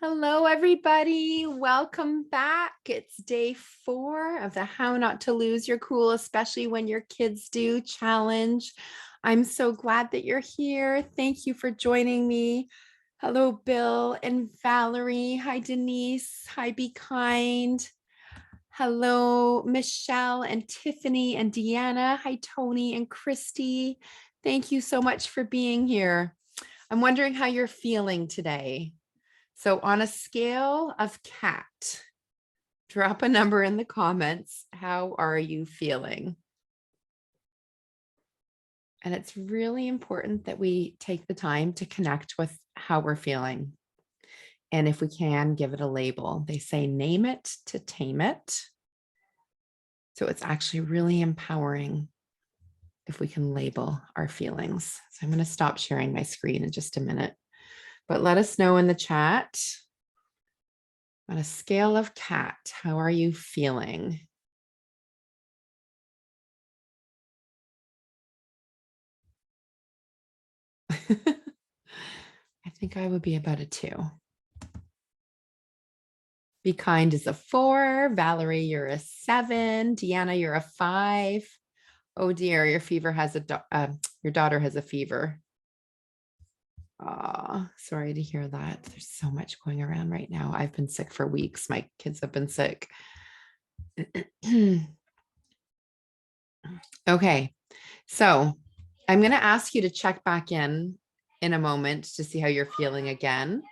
Hello, everybody. Welcome back. It's day 4 of the How Not to Lose Your Cool, especially when your kids do challenge. I'm so glad that you're here. Thank you for joining me. Hello, Bill and Valerie. Hi, Denise. Hi, Be Kind. Hello, Michelle and Tiffany and Deanna. Hi, Tony and Christy. Thank you so much for being here. I'm wondering how you're feeling today. So on a scale of cat, drop a number in the comments. How are you feeling? And it's really important that we take the time to connect with how we're feeling. And if we can, give it a label. They say name it to tame it. So it's actually really empowering if we can label our feelings. So I'm going to stop sharing my screen in just a minute. But let us know in the chat. On a scale of cat, how are you feeling? I think I would be about a 2. Be Kind is a 4. Valerie, you're a 7. Deanna, you're a 5. Oh dear, your daughter has a fever. Oh, sorry to hear that. There's so much going around right now. I've been sick for weeks. My kids have been sick. Okay, so I'm going to ask you to check back in a moment to see how you're feeling again.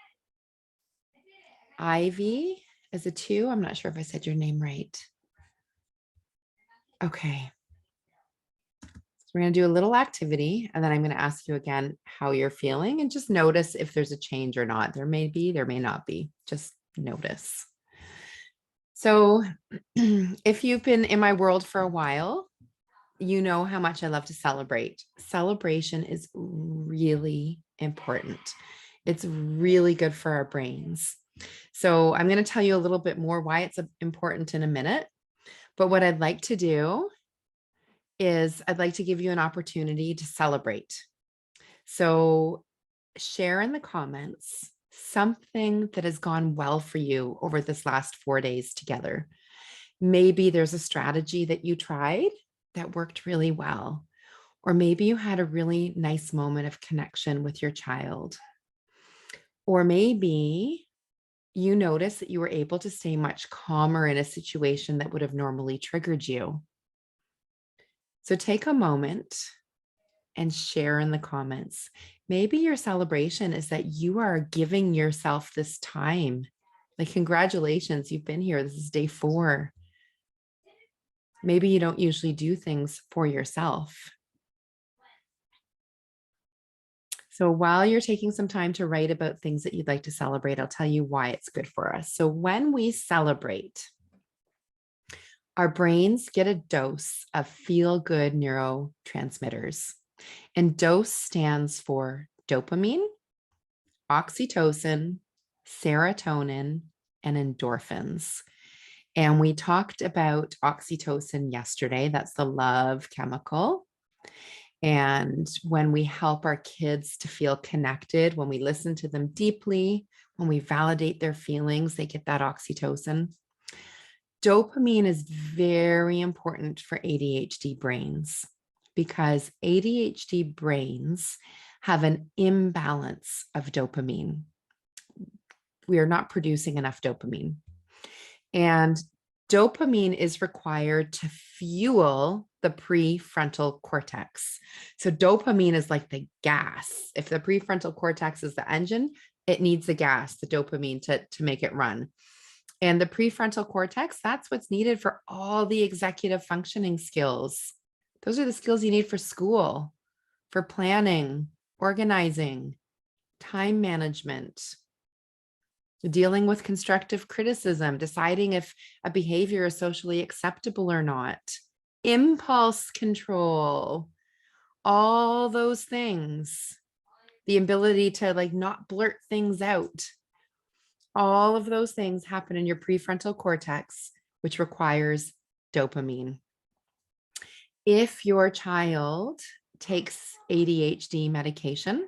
Ivy is a 2. I'm not sure if I said your name right. Okay. So we're going to do a little activity, and then I'm going to ask you again how you're feeling, and just notice if there's a change or not. There may be, there may not be. Just notice. So if you've been in my world for a while, you know how much I love to celebrate. Celebration is really important. It's really good for our brains. So I'm going to tell you a little bit more why it's important in a minute. But what I'd like to do is I'd like to give you an opportunity to celebrate. So share in the comments something that has gone well for you over this last 4 days together. Maybe there's a strategy that you tried that worked really well, or maybe you had a really nice moment of connection with your child, or maybe you noticed that you were able to stay much calmer in a situation that would have normally triggered you. So take a moment and share in the comments. Maybe your celebration is that you are giving yourself this time. Like, congratulations, you've been here. This is day 4. Maybe you don't usually do things for yourself. So while you're taking some time to write about things that you'd like to celebrate, I'll tell you why it's good for us. So when we celebrate, our brains get a dose of feel-good neurotransmitters. And dose stands for dopamine, oxytocin, serotonin, and endorphins. And we talked about oxytocin yesterday. That's the love chemical. And when we help our kids to feel connected, when we listen to them deeply, when we validate their feelings, they get that oxytocin. Dopamine is very important for ADHD brains because ADHD brains have an imbalance of dopamine. We are not producing enough dopamine. And dopamine is required to fuel the prefrontal cortex. So dopamine is like the gas. If the prefrontal cortex is the engine, it needs the gas, the dopamine to make it run. And the prefrontal cortex, that's what's needed for all the executive functioning skills. Those are the skills you need for school, for planning, organizing, time management, dealing with constructive criticism, deciding if a behavior is socially acceptable or not, impulse control, all those things, the ability to like not blurt things out. All of those things happen in your prefrontal cortex, which requires dopamine. If your child takes ADHD medication,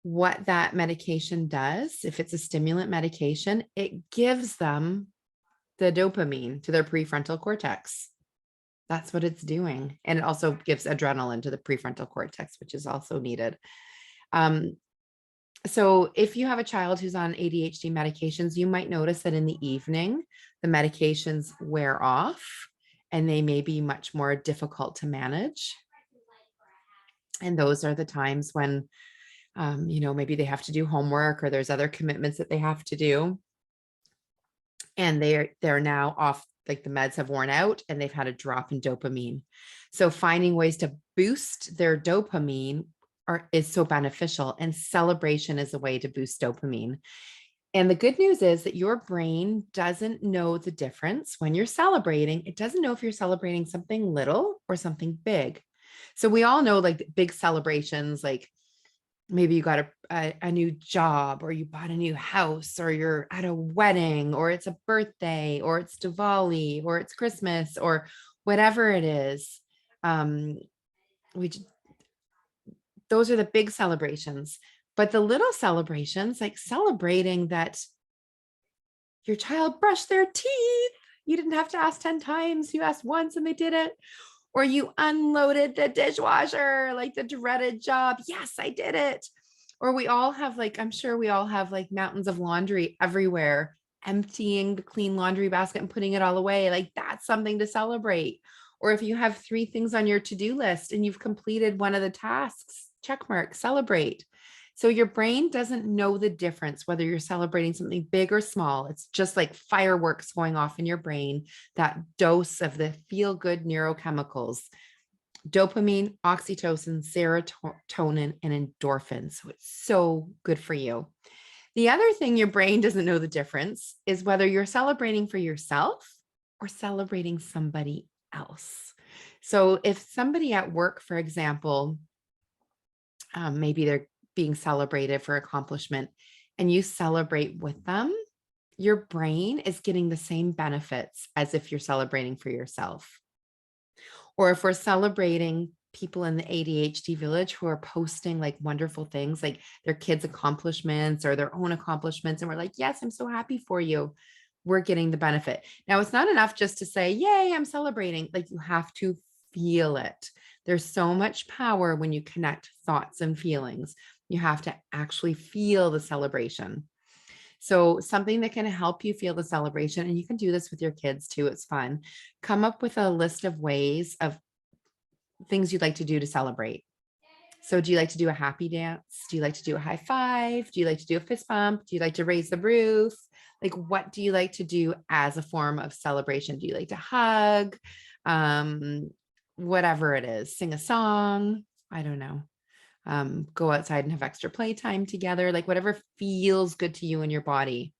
what that medication does, if it's a stimulant medication, it gives them the dopamine to their prefrontal cortex. That's what it's doing. And it also gives adrenaline to the prefrontal cortex, which is also needed. Um, so if you have a child who's on ADHD medications, you might notice that in the evening, the medications wear off and they may be much more difficult to manage. And those are the times when, maybe they have to do homework or there's other commitments that they have to do. And they're now off, like the meds have worn out and they've had a drop in dopamine. So finding ways to boost their dopamine is so beneficial, and celebration is a way to boost dopamine. And the good news is that your brain doesn't know the difference when you're celebrating. It doesn't know if you're celebrating something little or something big. So we all know like big celebrations, like maybe you got a new job, or you bought a new house, or you're at a wedding, or it's a birthday, or it's Diwali, or it's Christmas, or whatever it is. We Those are the big celebrations. But the little celebrations, like celebrating that your child brushed their teeth, you didn't have to ask 10 times, you asked once and they did it. Or you unloaded the dishwasher, like the dreaded job. Yes, I did it. Or we all have, like, I'm sure we all have like mountains of laundry everywhere, emptying the clean laundry basket and putting it all away. Like that's something to celebrate. Or if you have 3 things on your to-do list and you've completed one of the tasks, check mark, celebrate. So your brain doesn't know the difference whether you're celebrating something big or small. It's just like fireworks going off in your brain, that dose of the feel-good neurochemicals, dopamine, oxytocin, serotonin, and endorphins. So it's so good for you. The other thing your brain doesn't know the difference is whether you're celebrating for yourself or celebrating somebody else. So if somebody at work, for example, maybe they're being celebrated for accomplishment and you celebrate with them, your brain is getting the same benefits as if you're celebrating for yourself. Or if we're celebrating people in the ADHD village who are posting like wonderful things, like their kids' accomplishments or their own accomplishments, and we're like, yes, I'm so happy for you, we're getting the benefit. Now, it's not enough just to say, yay, I'm celebrating. Like you have to feel it. There's so much power when you connect thoughts and feelings. You have to actually feel the celebration. So something that can help you feel the celebration, and you can do this with your kids too, it's fun. Come up with a list of ways of things you'd like to do to celebrate. So do you like to do a happy dance? Do you like to do a high five? Do you like to do a fist bump? Do you like to raise the roof? Like, what do you like to do as a form of celebration? Do you like to hug? Whatever it is, sing a song. I don't know. Go outside and have extra playtime together, like whatever feels good to you in your body.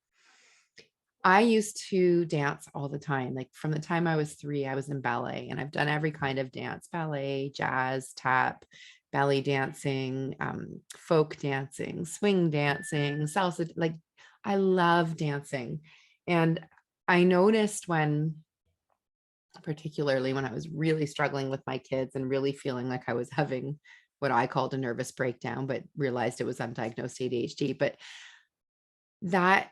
I used to dance all the time. Like from the time I was 3, I was in ballet, and I've done every kind of dance: ballet, jazz, tap, belly dancing, folk dancing, swing dancing, salsa. Like I love dancing. And I noticed particularly when I was really struggling with my kids and really feeling like I was having what I called a nervous breakdown, but realized it was undiagnosed ADHD. But that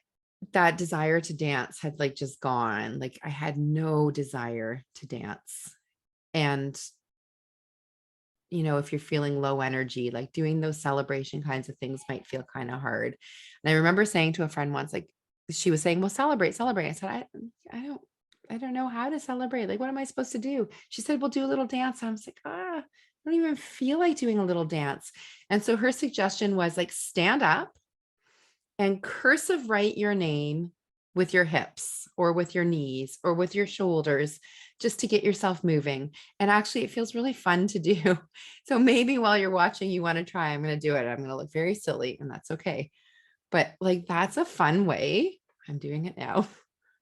desire to dance had like just gone. Like I had no desire to dance. And if you're feeling low energy, like doing those celebration kinds of things might feel kind of hard. And I remember saying to a friend once, like she was saying, well, celebrate. I said, I don't know how to celebrate. Like, what am I supposed to do? She said, well, do a little dance. And I was like, I don't even feel like doing a little dance. And so her suggestion was like, stand up and cursive write your name with your hips or with your knees or with your shoulders, just to get yourself moving. And actually, it feels really fun to do. So maybe while you're watching, you want to try. I'm going to do it. I'm going to look very silly, and that's okay. But like, that's a fun way. I'm doing it now.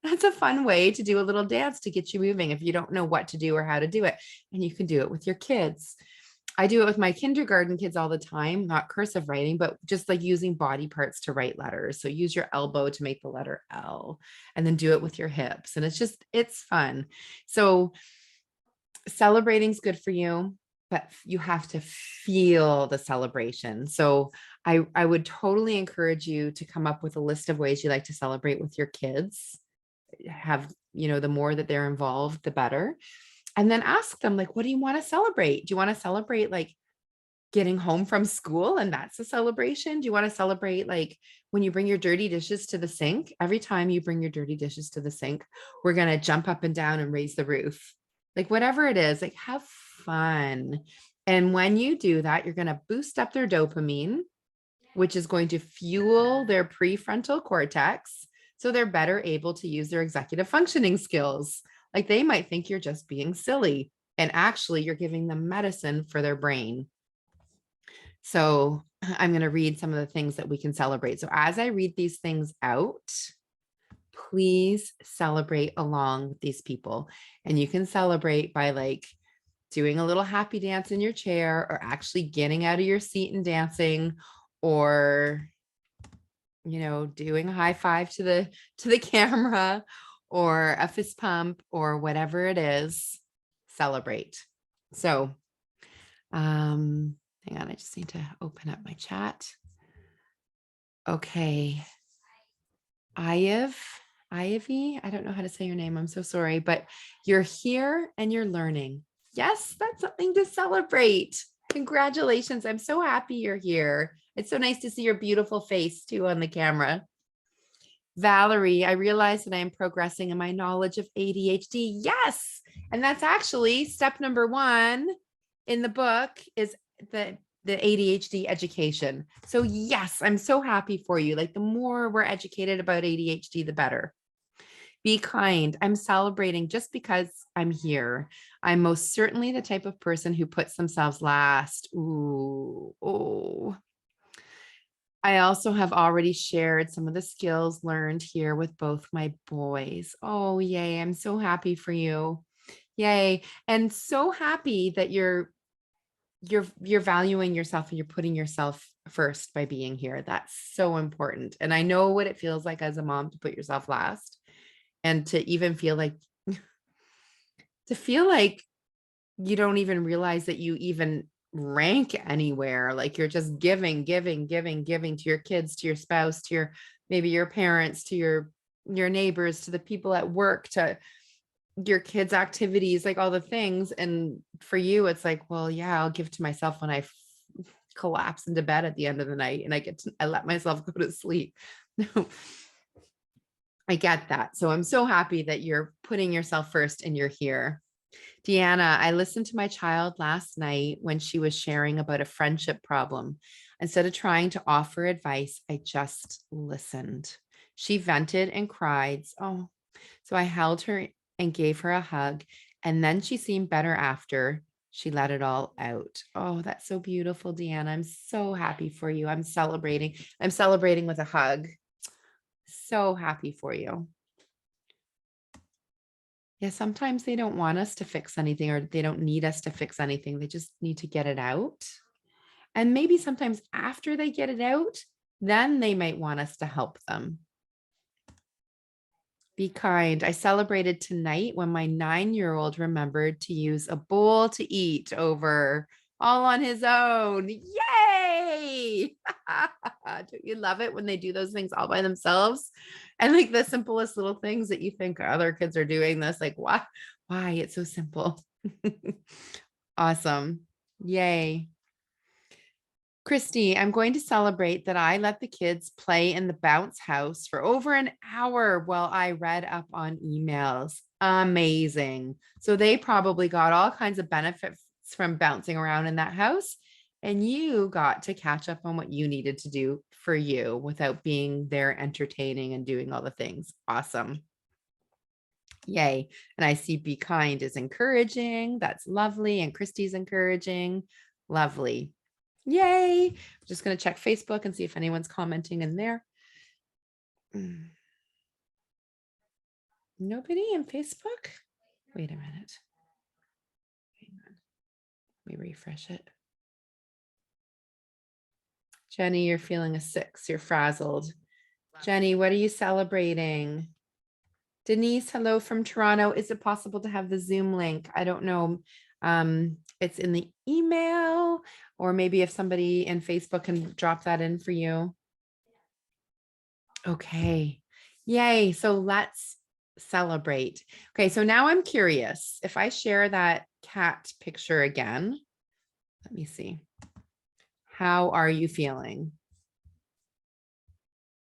That's a fun way to do a little dance to get you moving if you don't know what to do or how to do it. And you can do it with your kids. I do it with my kindergarten kids all the time, not cursive writing, but just like using body parts to write letters. So use your elbow to make the letter L, and then do it with your hips. And it's fun. So celebrating is good for you. but you have to feel the celebration. So I would totally encourage you to come up with a list of ways you like to celebrate with your kids. Have, the more that they're involved, the better. And then ask them, like, what do you want to celebrate? Do you want to celebrate like getting home from school and that's a celebration? Do you want to celebrate like when you bring your dirty dishes to the sink? Every time you bring your dirty dishes to the sink, we're going to jump up and down and raise the roof. Like whatever it is, like have fun. And when you do that, you're going to boost up their dopamine, which is going to fuel their prefrontal cortex. So they're better able to use their executive functioning skills. Like they might think you're just being silly, and actually you're giving them medicine for their brain. So I'm going to read some of the things that we can celebrate. So as I read these things out, please celebrate along with these people. And you can celebrate by like doing a little happy dance in your chair, or actually getting out of your seat and dancing, or doing a high five to the camera, or a fist pump, or whatever it is. Celebrate. So hang on, I just need to open up my chat. Okay. Ivy, I don't know how to say your name. I'm so sorry, but you're here and you're learning. Yes, that's something to celebrate. Congratulations. I'm so happy you're here. It's so nice to see your beautiful face too on the camera. Valerie, I realize that I am progressing in my knowledge of ADHD. Yes. And that's actually step number 1 in the book, is the ADHD education. So yes, I'm so happy for you. Like the more we're educated about ADHD, the better. Be kind. I'm celebrating just because I'm here. I'm most certainly the type of person who puts themselves last. Ooh, oh. I also have already shared some of the skills learned here with both my boys. Oh, yay. I'm so happy for you. Yay. And so happy that you're valuing yourself and you're putting yourself first by being here. That's so important. And I know what it feels like as a mom to put yourself last, and to even feel like you don't even realize that you even rank anywhere. Like you're just giving to your kids, to your spouse, to maybe your parents, to your neighbors, to the people at work, to your kids' activities, like all the things. And for you, it's like, well, yeah, I'll give to myself when I collapse into bed at the end of the night and I let myself go to sleep. I get that. So I'm so happy that you're putting yourself first and you're here. Deanna, I listened to my child last night when she was sharing about a friendship problem. Instead of trying to offer advice, I just listened. She vented and cried. Oh, so I held her and gave her a hug. And then she seemed better after she let it all out. Oh, that's so beautiful, Deanna. I'm so happy for you. I'm celebrating. I'm celebrating with a hug. So happy for you. Yeah, sometimes they don't want us to fix anything, or they don't need us to fix anything. They just need to get it out. And maybe sometimes after they get it out, then they might want us to help them. Be kind. I celebrated tonight when my 9-year-old remembered to use a bowl to eat over all on his own. Yay! Don't you love it when they do those things all by themselves? And like the simplest little things that you think other kids are doing this, like, why? It's so simple. Awesome. Yay. Christy, I'm going to celebrate that I let the kids play in the bounce house for over an hour while I read up on emails. Amazing. So they probably got all kinds of benefits from bouncing around in that house. And you got to catch up on what you needed to do for you without being there entertaining and doing all the things. Awesome. Yay. And I see be kind is encouraging. That's lovely. And Christy's encouraging. Lovely. Yay. I'm just going to check Facebook and see if anyone's commenting in there. Nobody in Facebook? Wait a minute. Hang on. Let me refresh it. Jenny, you're feeling a 6. You're frazzled. Jenny, what are you celebrating? Denise, hello from Toronto. Is it possible to have the Zoom link? I don't know. It's in the email, or maybe if somebody in Facebook can drop that in for you. Okay. Yay. So let's celebrate. Okay. So now I'm curious if I share that cat picture again. Let me see. How are you feeling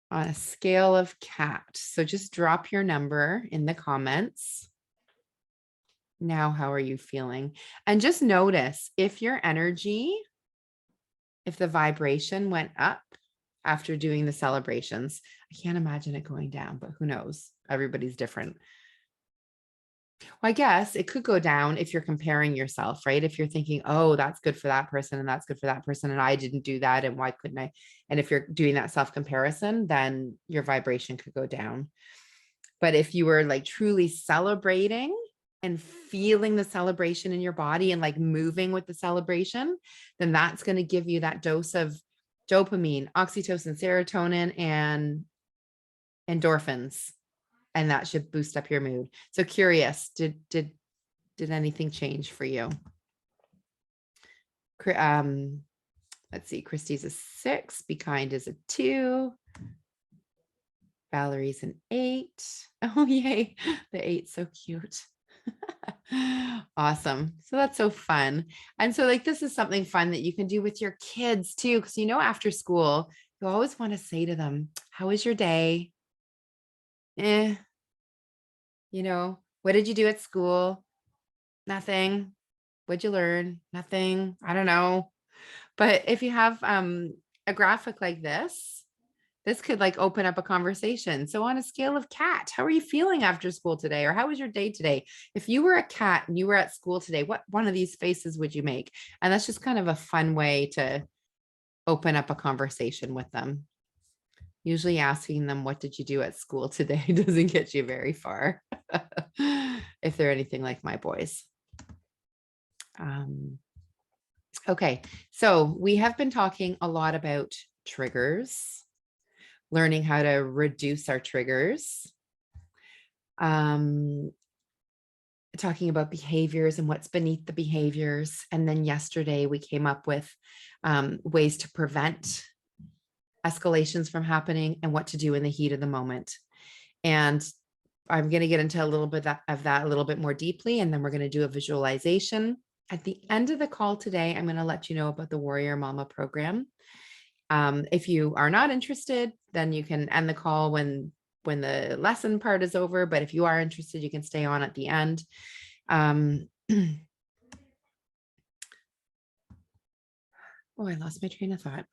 on a scale of cat? So just drop your number in the comments. Now, how are you feeling? And just notice if your energy, if the vibration went up after doing the celebrations. I can't imagine it going down, but who knows? Everybody's different. Well, I guess it could go down if you're comparing yourself, right? If you're thinking, oh, that's good for that person and that's good for that person, and I didn't do that, and why couldn't I? And if you're doing that self comparison, then your vibration could go down. But if you were like truly celebrating and feeling the celebration in your body and like moving with the celebration, then that's going to give you that dose of dopamine, oxytocin, serotonin, and endorphins. And that should boost up your mood. So curious, did anything change for you? Let's see, Christy's a 6, Be Kind is a 2. Valerie's an 8. Oh, yay. The 8's so cute. Awesome. So that's so fun. And so like, this is something fun that you can do with your kids too. Cause after school, you always want to say to them, how was your day? What did you do at school? Nothing. What'd you learn? Nothing. I don't know. But if you have a graphic like this could like open up a conversation. So on a scale of cat, how are you feeling after school today? Or how was your day today? If you were a cat and you were at school today, what one of these faces would you make? And that's just kind of a fun way to open up a conversation with them. Usually asking them, what did you do at school today doesn't get you very far if they're anything like my boys. Okay, so we have been talking a lot about triggers, learning how to reduce our triggers, talking about behaviors and what's beneath the behaviors. And then yesterday we came up with ways to prevent escalations from happening and what to do in the heat of the moment. And I'm going to get into a little bit of that a little bit more deeply. And then we're going to do a visualization. At the end of the call today, I'm going to let you know about the Warrior Mama program. If you are not interested, then you can end the call when the lesson part is over. But if you are interested, you can stay on at the end. Oh, I lost my train of thought.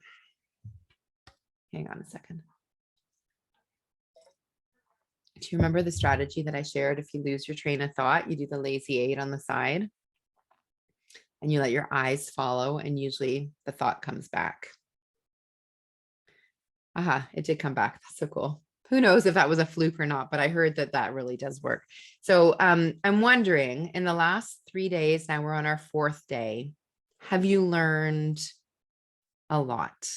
Hang on a second. Do you remember the strategy that I shared? If you lose your train of thought, you do the lazy 8 on the side and you let your eyes follow, and usually the thought comes back. It did come back. That's so cool. Who knows if that was a fluke or not, but I heard that really does work. So I'm wondering, in the last 3 days, now we're on our 4th day, have you learned a lot?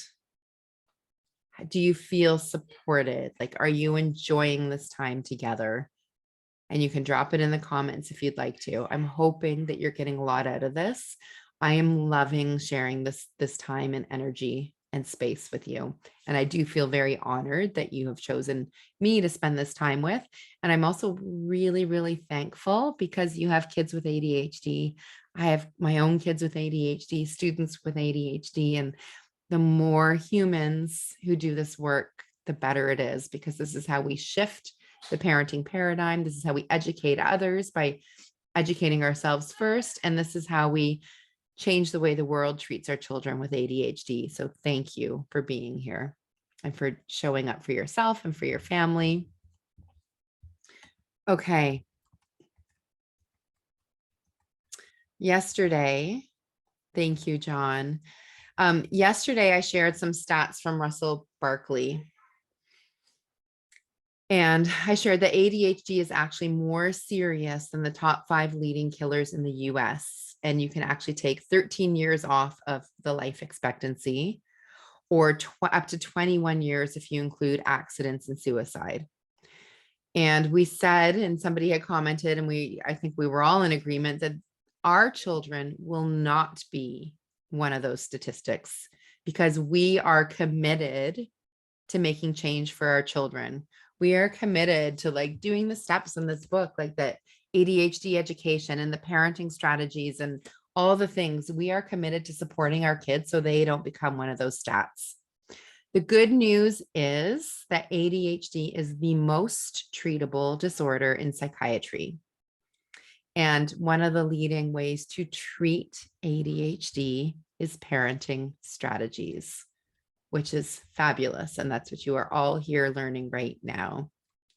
Do you feel supported? Like, are you enjoying this time together? And you can drop it in the comments if you'd like to. I'm hoping that you're getting a lot out of this. I am loving sharing this time and energy and space with you. And I do feel very honored that you have chosen me to spend this time with. And I'm also really, really thankful because you have kids with ADHD. I have my own kids with ADHD, students with ADHD, and the more humans who do this work, the better it is, because this is how we shift the parenting paradigm. This is how we educate others by educating ourselves first. And this is how we change the way the world treats our children with ADHD. So thank you for being here and for showing up for yourself and for your family. Okay. Yesterday, thank you, John. Yesterday, I shared some stats from Russell Barkley. And I shared that ADHD is actually more serious than the top 5 leading killers in the US. And you can actually take 13 years off of the life expectancy, or up to 21 years if you include accidents and suicide. And we said, and somebody had commented, and I think we were all in agreement that our children will not be one of those statistics because we are committed to making change for our children. We are committed to like doing the steps in this book, like the ADHD education and the parenting strategies and all the things. We are committed to supporting our kids so they don't become one of those stats. The good news is that ADHD is the most treatable disorder in psychiatry. And one of the leading ways to treat ADHD is parenting strategies, which is fabulous. And that's what you are all here learning right now.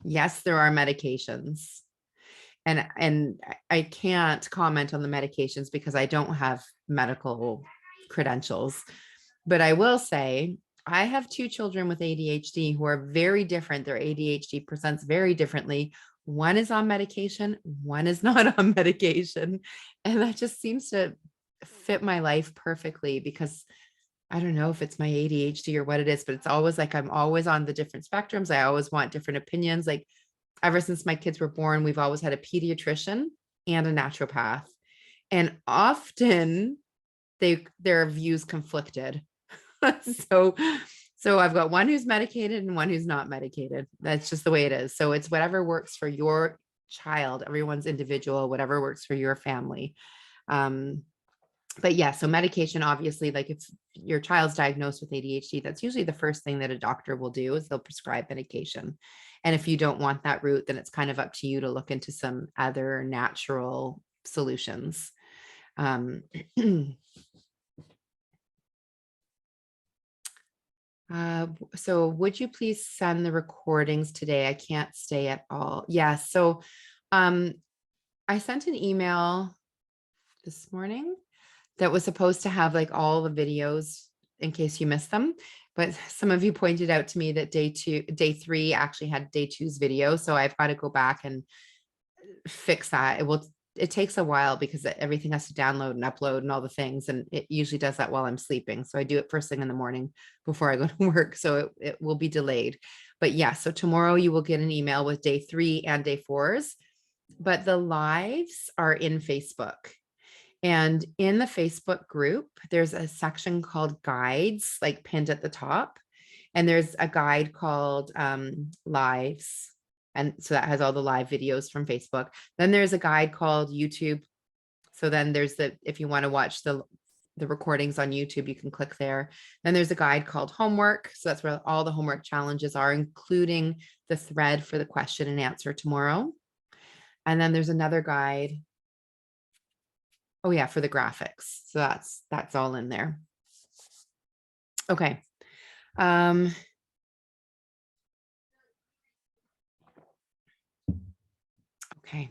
Yes, there are medications. And I can't comment on the medications because I don't have medical credentials. But I will say, I have two children with ADHD who are very different. Their ADHD presents very differently. One is on medication, one is not on medication. And that just seems to fit my life perfectly because I don't know if it's my ADHD or what it is, but it's always like I'm always on the different spectrums. I always want different opinions. Like ever since my kids were born, we've always had a pediatrician and a naturopath. And often their views conflicted. so I've got one who's medicated and one who's not medicated. That's just the way it is. So it's whatever works for your child. Everyone's individual, whatever works for your family. But yeah, so medication, obviously, like if your child's diagnosed with ADHD, that's usually the first thing that a doctor will do is they'll prescribe medication. And if you don't want that route, then it's kind of up to you to look into some other natural solutions. So would you please send the recordings today? I can't stay at all. Yeah. So I sent an email this morning that was supposed to have like all the videos in case you missed them. But some of you pointed out to me that day 3 actually had day 2's video. So I've got to go back and fix that. It takes a while because everything has to download and upload and all the things. And it usually does that while I'm sleeping. So I do it first thing in the morning before I go to work. So it will be delayed. But yeah, so tomorrow you will get an email with day 3 and day 4's. But the lives are in Facebook. And in the Facebook group, there's a section called guides, like pinned at the top. And there's a guide called lives. And so that has all the live videos from Facebook. Then there's a guide called YouTube. So then there's if you want to watch the recordings on YouTube, you can click there. Then there's a guide called homework. So that's where all the homework challenges are, including the thread for the question and answer tomorrow. And then there's another guide. Oh yeah, for the graphics. So that's all in there. Okay. Okay.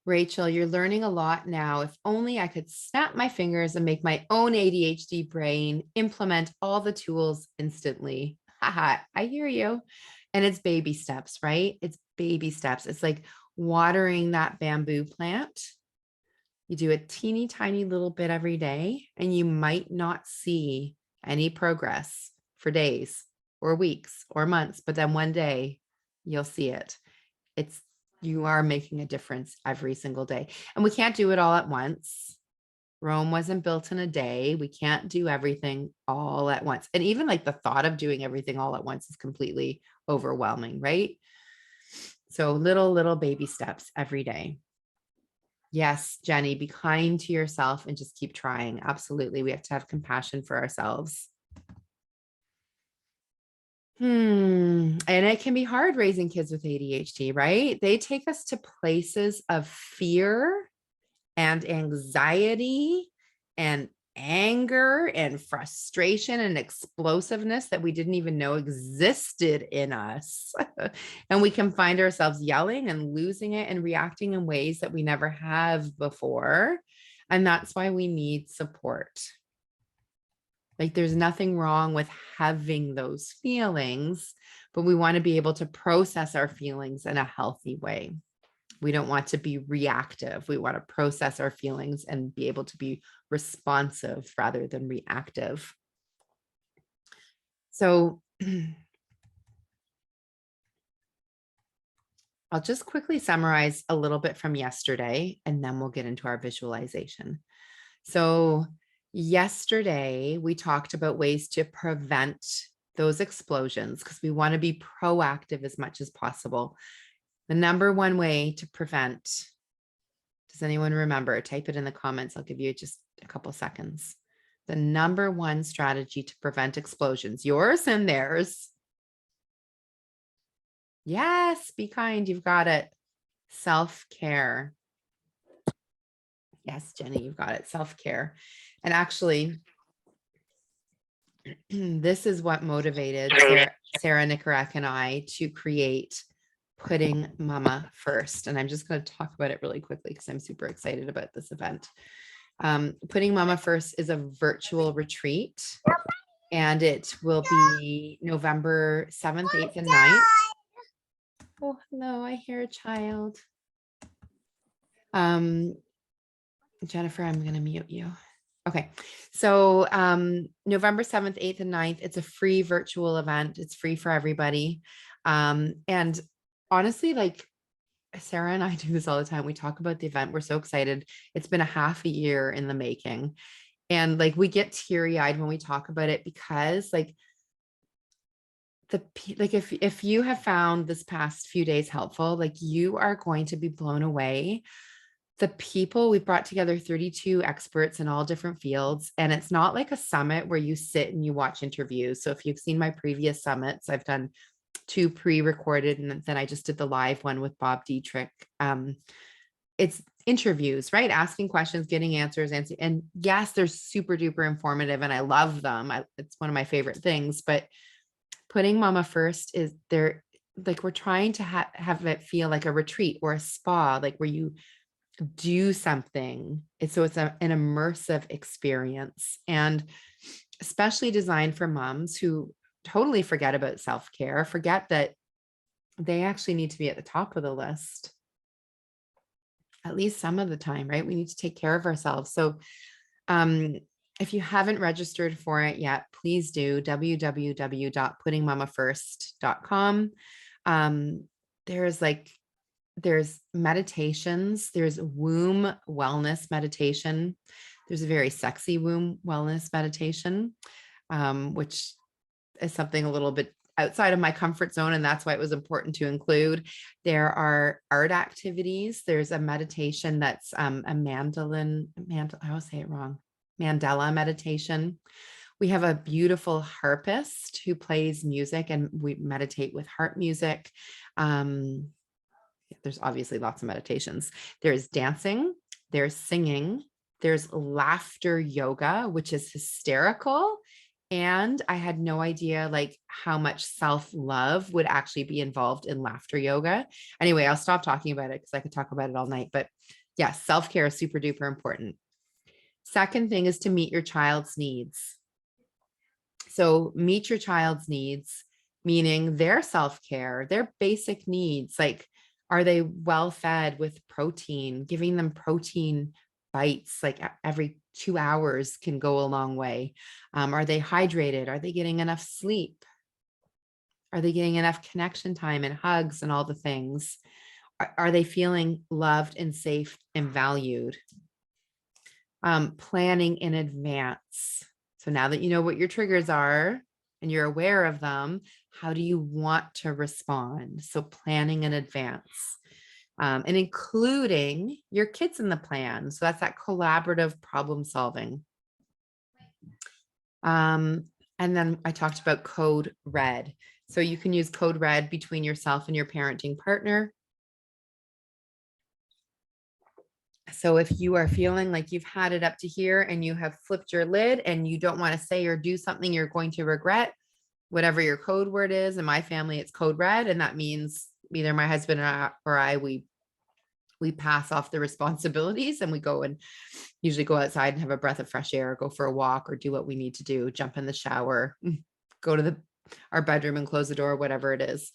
Rachel, you're learning a lot now. If only I could snap my fingers and make my own ADHD brain implement all the tools instantly. Haha, I hear you. And it's baby steps, right? It's baby steps. It's like watering that bamboo plant. You do a teeny tiny little bit every day, and you might not see any progress for days or weeks or months, but then one day you'll see it. You are making a difference every single day. And we can't do it all at once. Rome wasn't built in a day. We can't do everything all at once. And even like the thought of doing everything all at once is completely overwhelming, right? So little baby steps every day. Yes, Jenny, be kind to yourself and just keep trying. Absolutely. We have to have compassion for ourselves. And it can be hard raising kids with ADHD, right? They take us to places of fear and anxiety and anger and frustration and explosiveness that we didn't even know existed in us. And we can find ourselves yelling and losing it and reacting in ways that we never have before. And that's why we need support. Like there's nothing wrong with having those feelings, but we want to be able to process our feelings in a healthy way. We don't want to be reactive. We want to process our feelings and be able to be responsive rather than reactive. So I'll just quickly summarize a little bit from yesterday, and then we'll get into our visualization. So yesterday we talked about ways to prevent those explosions because we want to be proactive as much as possible. The number one way to prevent, does anyone remember? Type it in the comments. I'll give you just a couple seconds. The number one strategy to prevent explosions, yours and theirs. Yes, be kind. You've got it. Self-care. Yes, Jenny, you've got it. Self-care. And actually, this is what motivated Sarah Nicorek and I to create Putting Mama First. And I'm just going to talk about it really quickly because I'm super excited about this event. Putting Mama First is a virtual retreat, and it will be November 7th, 8th, and 9th. Oh, hello, I hear a child. Jennifer, I'm going to mute you. Okay. So November 7th, 8th, and 9th, it's a free virtual event. It's free for everybody. And honestly, like Sarah and I do this all the time. We talk about the event. We're so excited. It's been a half a year in the making. And like we get teary-eyed when we talk about it because like if you have found this past few days helpful, like you are going to be blown away. The people, we've brought together 32 experts in all different fields. And it's not like a summit where you sit and you watch interviews. So if you've seen my previous summits, I've done 2 pre-recorded, and then I just did the live one with Bob Dietrich. It's interviews, right? Asking questions, getting answers. And yes, they're super duper informative and I love them. It's one of my favorite things, but Putting Mama First is there, like we're trying to have it feel like a retreat or a spa, like where you do something. It's an immersive experience, and especially designed for moms who totally forget about self-care, forget that they actually need to be at the top of the list at least some of the time, right? We need to take care of ourselves. So if you haven't registered for it yet, please do www.puttingmamafirst.com. There's meditations, there's womb wellness meditation. There's a very sexy womb wellness meditation, which is something a little bit outside of my comfort zone. And that's why it was important to include. There are art activities. There's a meditation that's a I always say it wrong. Mandela meditation. We have a beautiful harpist who plays music, and we meditate with harp music. There's obviously lots of meditations. There's dancing, there's singing, there's laughter yoga, which is hysterical. And I had no idea like how much self-love would actually be involved in laughter yoga. Anyway, I'll stop talking about it because I could talk about it all night. But yeah, self-care is super duper important. Second thing is to meet your child's needs. So meet your child's needs, meaning their self-care, their basic needs. Like, are they well fed with protein? Giving them protein bites like every 2 hours can go a long way. Are they hydrated? Are they getting enough sleep? Are they getting enough connection time and hugs and all the things? Are they feeling loved and safe and valued? Planning in advance. So now that you know what your triggers are and you're aware of them, how do you want to respond? So planning in advance. And including your kids in the plan. So that's that collaborative problem solving. And then I talked about code red. So you can use code red between yourself and your parenting partner. So if you are feeling like you've had it up to here and you have flipped your lid and you don't want to say or do something you're going to regret, whatever your code word is, in my family, it's code red. And that means either my husband or I, we pass off the responsibilities and we go and usually go outside and have a breath of fresh air, go for a walk or do what we need to do, jump in the shower, go to our bedroom and close the door, whatever it is.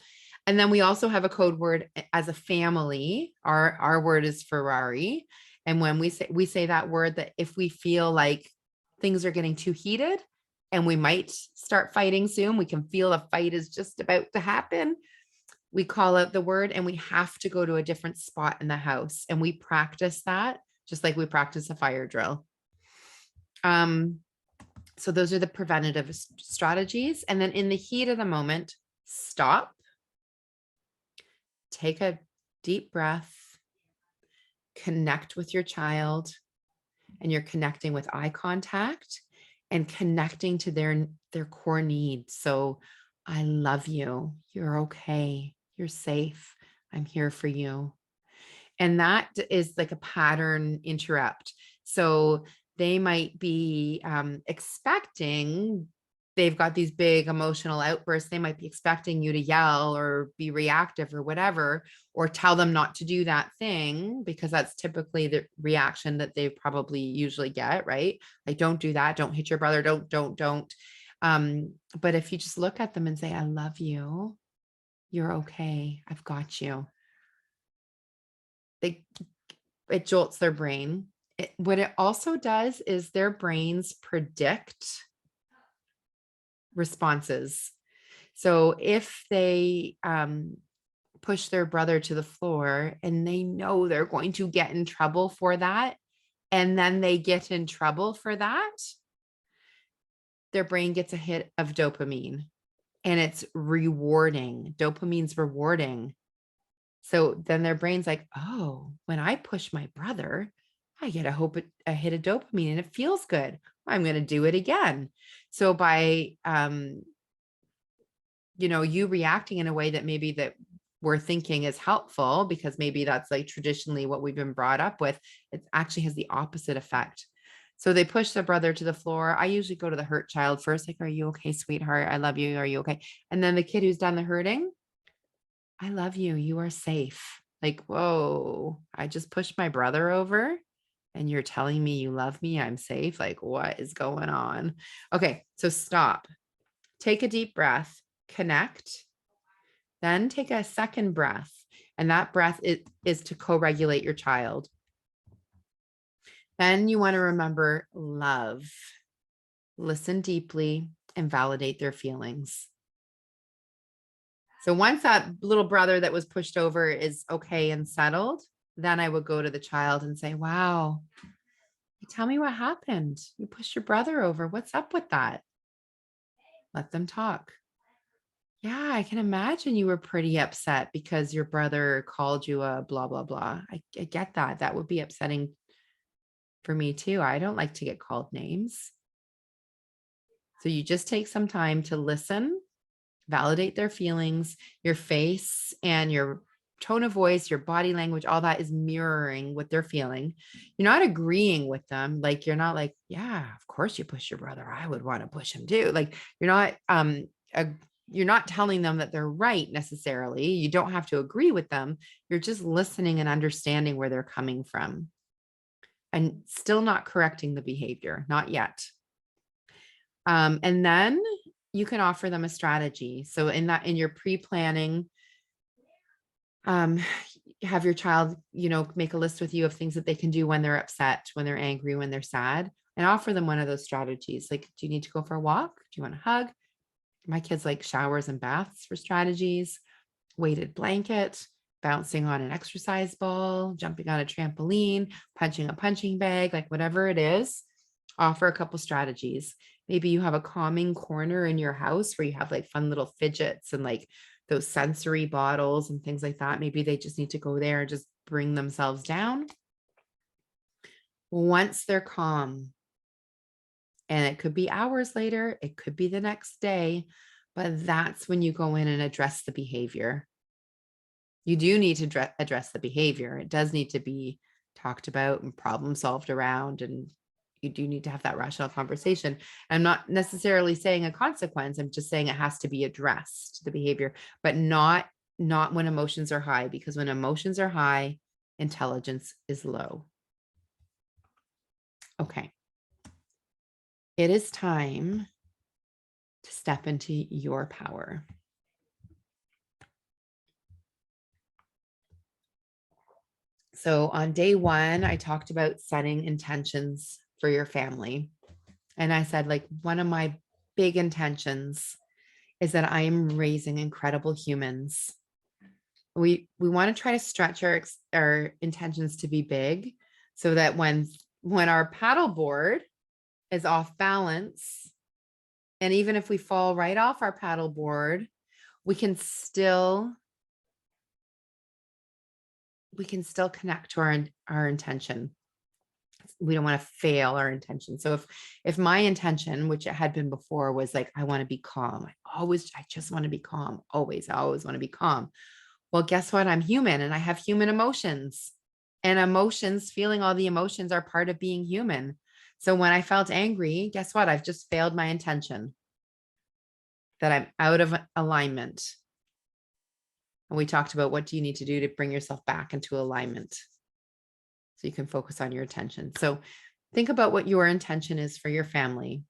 And then we also have a code word as a family. Our word is Ferrari. And when we say that word, that if we feel like things are getting too heated and we might start fighting soon, we can feel a fight is just about to happen, we call out the word and we have to go to a different spot in the house. And we practice that just like we practice a fire drill. So those are the preventative strategies. And then in the heat of the moment, stop, take a deep breath, connect with your child, and you're connecting with eye contact and connecting to their core needs. So I love you. You're okay. You're safe. I'm here for you. And that is like a pattern interrupt. So they might be expecting, they've got these big emotional outbursts. They might be expecting you to yell or be reactive or whatever, or tell them not to do that thing, because that's typically the reaction that they probably usually get, right? Like, don't do that. Don't hit your brother. Don't. But if you just look at them and say, I love you, you're okay. I've got you. It jolts their brain. What it also does is their brains predict responses. So if they push their brother to the floor and they know they're going to get in trouble for that, and then they get in trouble for that, their brain gets a hit of dopamine, and it's rewarding. Dopamine's rewarding. So then their brain's like, oh, when I push my brother, I get a hit of dopamine and it feels good. I'm going to do it again. So by, you reacting in a way that maybe that we're thinking is helpful, because maybe that's like traditionally what we've been brought up with, it actually has the opposite effect. So they push their brother to the floor. I usually go to the hurt child first, like, are you okay, sweetheart? I love you. Are you okay? And then the kid who's done the hurting, I love you. You are safe. Like, whoa, I just pushed my brother over and you're telling me you love me. I'm safe. Like, what is going on? Okay. So stop, take a deep breath, connect, then take a second breath. And that breath is to co-regulate your child. Then you want to remember love, listen deeply, and validate their feelings. So once that little brother that was pushed over is okay and settled, then I would go to the child and say, wow, tell me what happened. You pushed your brother over. What's up with that? Let them talk. Yeah, I can imagine you were pretty upset because your brother called you a blah, blah, blah. I get that. That would be upsetting for me too. I don't like to get called names. So you just take some time to listen, validate their feelings. Your face and your tone of voice, your body language, all that is mirroring what they're feeling. You're not agreeing with them. Like, you're not like, yeah, of course you push your brother. I would want to push him too. Like, you're not telling them that they're right necessarily. You don't have to agree with them. You're just listening and understanding where they're coming from, and still not correcting the behavior, not yet. And then you can offer them a strategy. So in your pre-planning, have your child, make a list with you of things that they can do when they're upset, when they're angry, when they're sad, and offer them one of those strategies. Like, do you need to go for a walk? Do you want a hug? My kids like showers and baths for strategies, weighted blanket, bouncing on an exercise ball, jumping on a trampoline, punching a punching bag, like whatever it is, offer a couple strategies. Maybe you have a calming corner in your house where you have like fun little fidgets and like those sensory bottles and things like that. Maybe they just need to go there and just bring themselves down. Once they're calm, and it could be hours later, it could be the next day, but that's when you go in and address the behavior. You do need to address the behavior. It does need to be talked about and problem solved around, and you do need to have that rational conversation. I'm not necessarily saying a consequence. I'm just saying it has to be addressed, the behavior, but not when emotions are high, because when emotions are high, intelligence is low. Okay. It is time to step into your power. So on day one, I talked about setting intentions for your family. And I said, like, one of my big intentions is that I am raising incredible humans We want to try to stretch our intentions to be big so that when our paddle board is off balance, and even if we fall right off our paddle board, we can still connect to our intention. We don't want to fail our intention. So if my intention, which it had been before, was like, I want to be calm. I just want to be calm. Always, I always want to be calm. Well, guess what? I'm human and I have human emotions. And emotions, feeling all the emotions are part of being human. So when I felt angry, guess what? I've just failed my intention, that I'm out of alignment. And we talked about what do you need to do to bring yourself back into alignment so you can focus on your attention. So think about what your intention is for your family.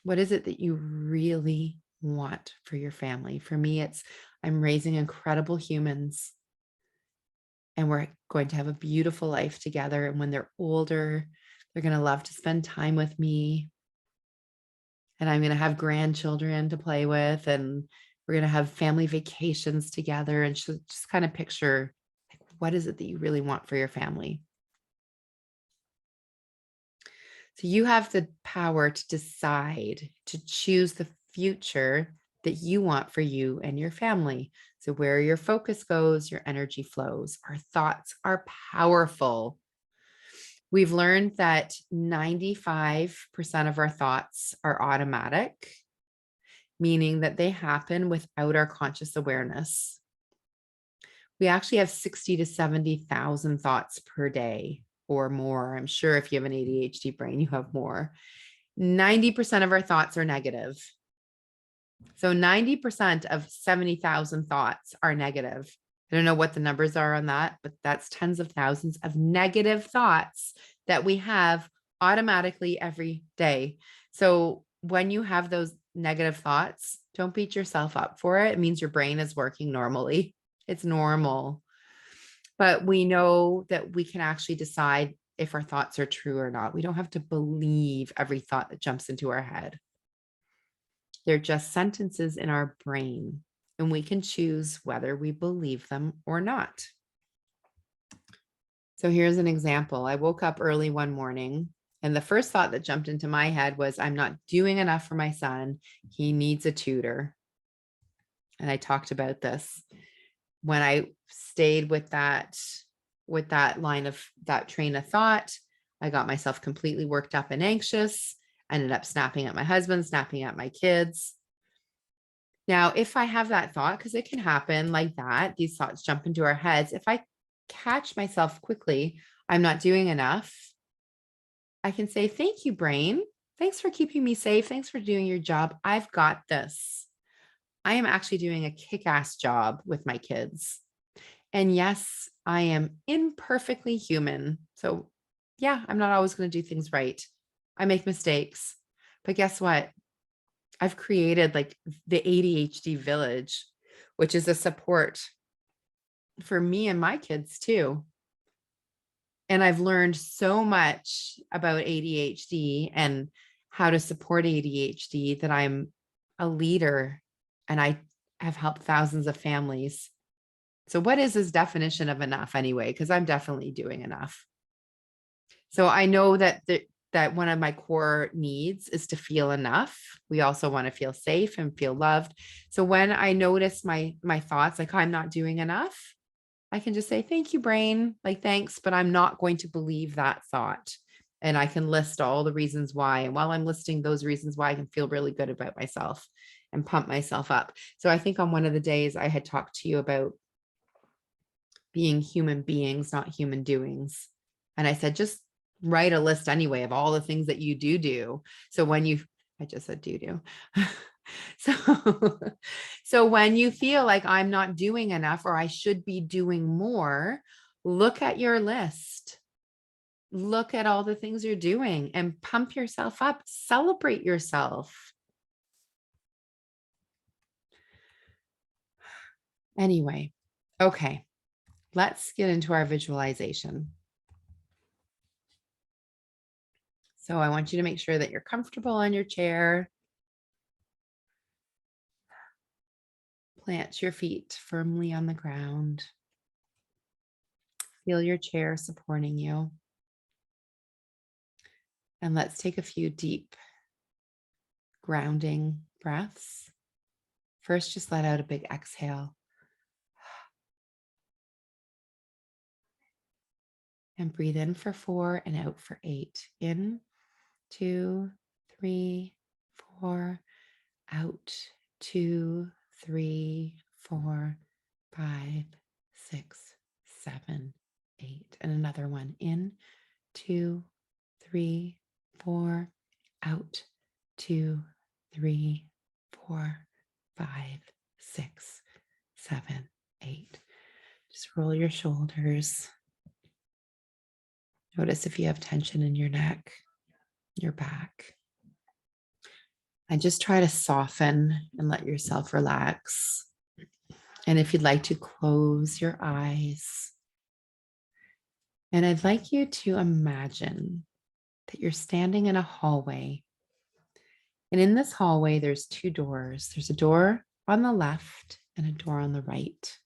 What is it that you really want for your family? For me, it's I'm raising incredible humans and we're going to have a beautiful life together. And when they're older, they're going to love to spend time with me. And I'm going to have grandchildren to play with, and we're going to have family vacations together. And just kind of picture, like, what is it that you really want for your family? So you have the power to decide, to choose the future that you want for you and your family. So where your focus goes, your energy flows. Our thoughts are powerful. We've learned that 95% of our thoughts are automatic, meaning that they happen without our conscious awareness. We actually have 60 to 70,000 thoughts per day or more. I'm sure if you have an ADHD brain, you have more. 90% of our thoughts are negative. So 90% of 70,000 thoughts are negative. I don't know what the numbers are on that, but that's tens of thousands of negative thoughts that we have automatically every day. So when you have those negative thoughts, don't beat yourself up for it. It means your brain is working normally. It's normal. But we know that we can actually decide if our thoughts are true or not. We don't have to believe every thought that jumps into our head. They're just sentences in our brain, and we can choose whether we believe them or not. So here's an example. I woke up early one morning, and the first thought that jumped into my head was, I'm not doing enough for my son. He needs a tutor. And I talked about this. When I stayed with that line of that train of thought, I got myself completely worked up and anxious, ended up snapping at my husband, snapping at my kids. Now, if I have that thought, because it can happen like that, these thoughts jump into our heads. If I catch myself quickly, I'm not doing enough, I can say, thank you, brain. Thanks for keeping me safe. Thanks for doing your job. I've got this. I am actually doing a kick-ass job with my kids. And yes, I am imperfectly human. So yeah, I'm not always going to do things right. I make mistakes. But guess what? I've created like the ADHD village, which is a support for me and my kids too. And I've learned so much about ADHD and how to support ADHD that I'm a leader and I have helped thousands of families. So what is this definition of enough anyway? Because I'm definitely doing enough. So I know that one of my core needs is to feel enough. We also want to feel safe and feel loved. So when I notice my thoughts, like I'm not doing enough, I can just say, thank you, brain. Like, thanks, but I'm not going to believe that thought. And I can list all the reasons why. And while I'm listing those reasons why, I can feel really good about myself and pump myself up. So I think on one of the days I had talked to you about being human beings, not human doings. And I said, just write a list anyway of all the things that you do. So when I just said do. So, so when you feel like I'm not doing enough or I should be doing more, look at your list. Look at all the things you're doing and pump yourself up. Celebrate yourself. Anyway, okay, let's get into our visualization. So I want you to make sure that you're comfortable on your chair. Plant your feet firmly on the ground. Feel your chair supporting you. And let's take a few deep grounding breaths. First, just let out a big exhale. And breathe in for 4 and out for 8. In, 2, 3, 4. Out, 2, 3, 4, 5, 6, 7, 8. And another one. In, 2, 3, 4. Out, 2, 3, 4, 5, 6, 7, 8. Just roll your shoulders. Notice if you have tension in your neck, your back. And just try to soften and let yourself relax. And if you'd like to close your eyes, and I'd like you to imagine that you're standing in a hallway. And in this hallway, there's 2 doors. There's a door on the left and a door on the right.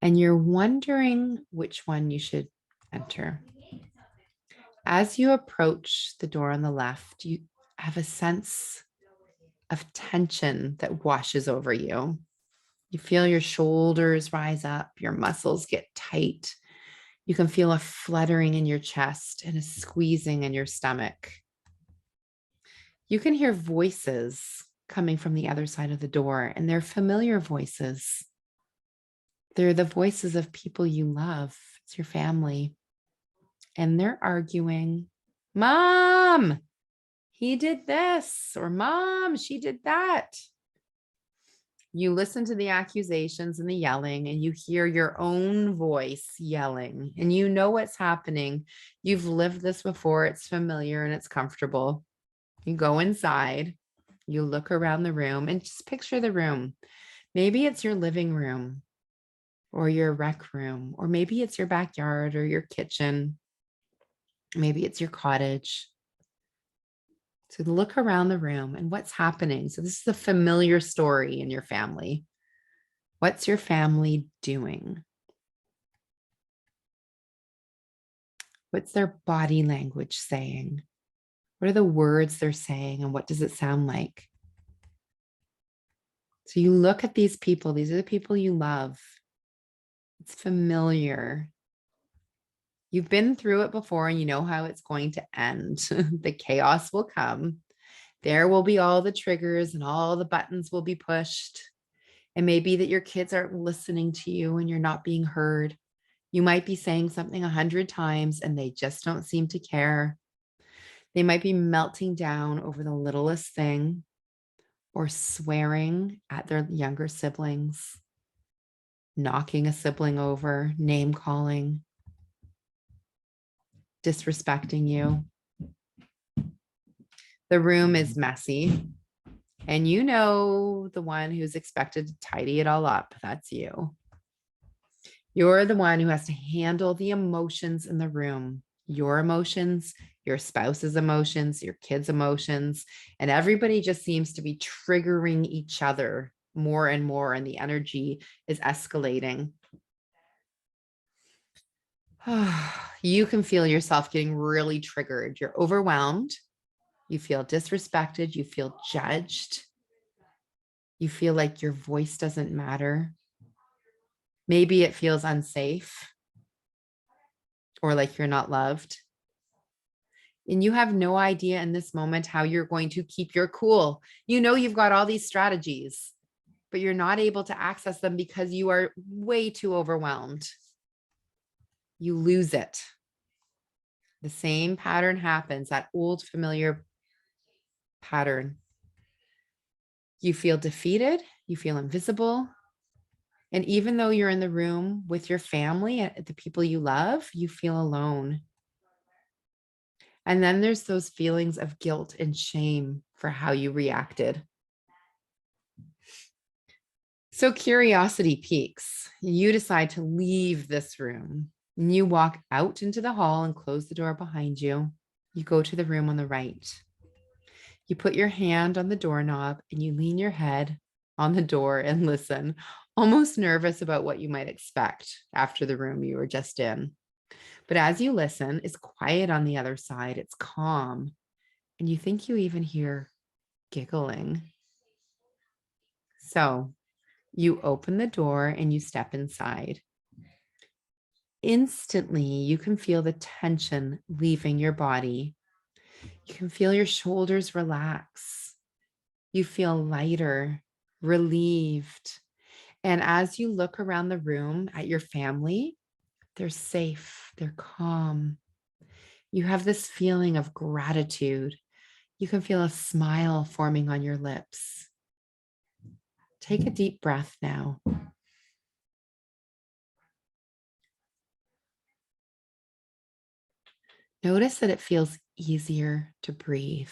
And you're wondering which one you should enter. As you approach the door on the left, you have a sense of tension that washes over you. You feel your shoulders rise up, your muscles get tight. You can feel a fluttering in your chest and a squeezing in your stomach. You can hear voices coming from the other side of the door, and they're familiar voices. They're the voices of people you love. It's your family. And they're arguing, "Mom, he did this," or "Mom, she did that." You listen to the accusations and the yelling, and you hear your own voice yelling, and you know what's happening. You've lived this before. It's familiar and it's comfortable. You go inside, you look around the room, and just picture the room. Maybe it's your living room or your rec room, or maybe it's your backyard or your kitchen. Maybe it's your cottage. So look around the room and what's happening. So this is a familiar story in your family. What's your family doing? What's their body language saying? What are the words they're saying and what does it sound like? So you look at these people. These are the people you love. It's familiar. You've been through it before and you know how it's going to end. The chaos will come. There will be all the triggers and all the buttons will be pushed. It may be that your kids aren't listening to you and you're not being heard. You might be saying something 100 times and they just don't seem to care. They might be melting down over the littlest thing or swearing at their younger siblings, knocking a sibling over, name calling, disrespecting you. The room is messy, and you know the one who's expected to tidy it all up. That's you. You're the one who has to handle the emotions in the room, your emotions, your spouse's emotions, your kids' emotions, and everybody just seems to be triggering each other more and more, and the energy is escalating. You can feel yourself getting really triggered. You're overwhelmed. You feel disrespected. You feel judged. You feel like your voice doesn't matter. Maybe it feels unsafe or like you're not loved. And you have no idea in this moment how you're going to keep your cool. You know, you've got all these strategies, but you're not able to access them because you are way too overwhelmed. You lose it. The same pattern happens, that old familiar pattern. You feel defeated, you feel invisible. And even though you're in the room with your family, the people you love, you feel alone. And then there's those feelings of guilt and shame for how you reacted. So curiosity peaks. You decide to leave this room. And you walk out into the hall and close the door behind you. You go to the room on the right. You put your hand on the doorknob and you lean your head on the door and listen, almost nervous about what you might expect after the room you were just in. But as you listen, it's quiet on the other side, it's calm, and you think you even hear giggling. So you open the door and you step inside. Instantly, you can feel the tension leaving your body. You can feel your shoulders relax. You feel lighter, relieved. And as you look around the room at your family, they're safe, they're calm. You have this feeling of gratitude. You can feel a smile forming on your lips. Take a deep breath now. Notice that it feels easier to breathe.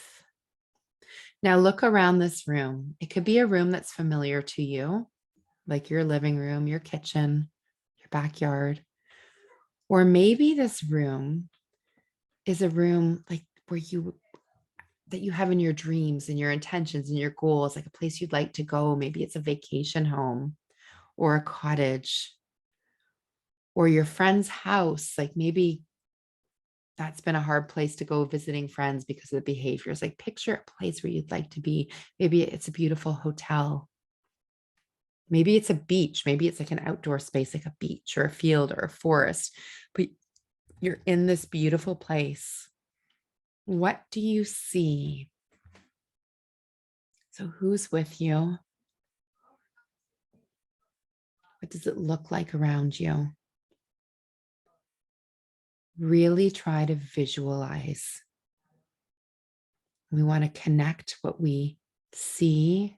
Now look around this room. It could be a room that's familiar to you, like your living room, your kitchen, your backyard. Or maybe this room is a room like where you that you have in your dreams and your intentions and your goals, like a place you'd like to go. Maybe it's a vacation home or a cottage or your friend's house. Like maybe that's been a hard place to go visiting friends because of the behaviors. Like picture a place where you'd like to be. Maybe it's a beautiful hotel. Maybe it's a beach. Maybe it's like an outdoor space, like a beach or a field or a forest. But you're in this beautiful place. What do you see? So who's with you? What does it look like around you? Really try to visualize. We want to connect what we see,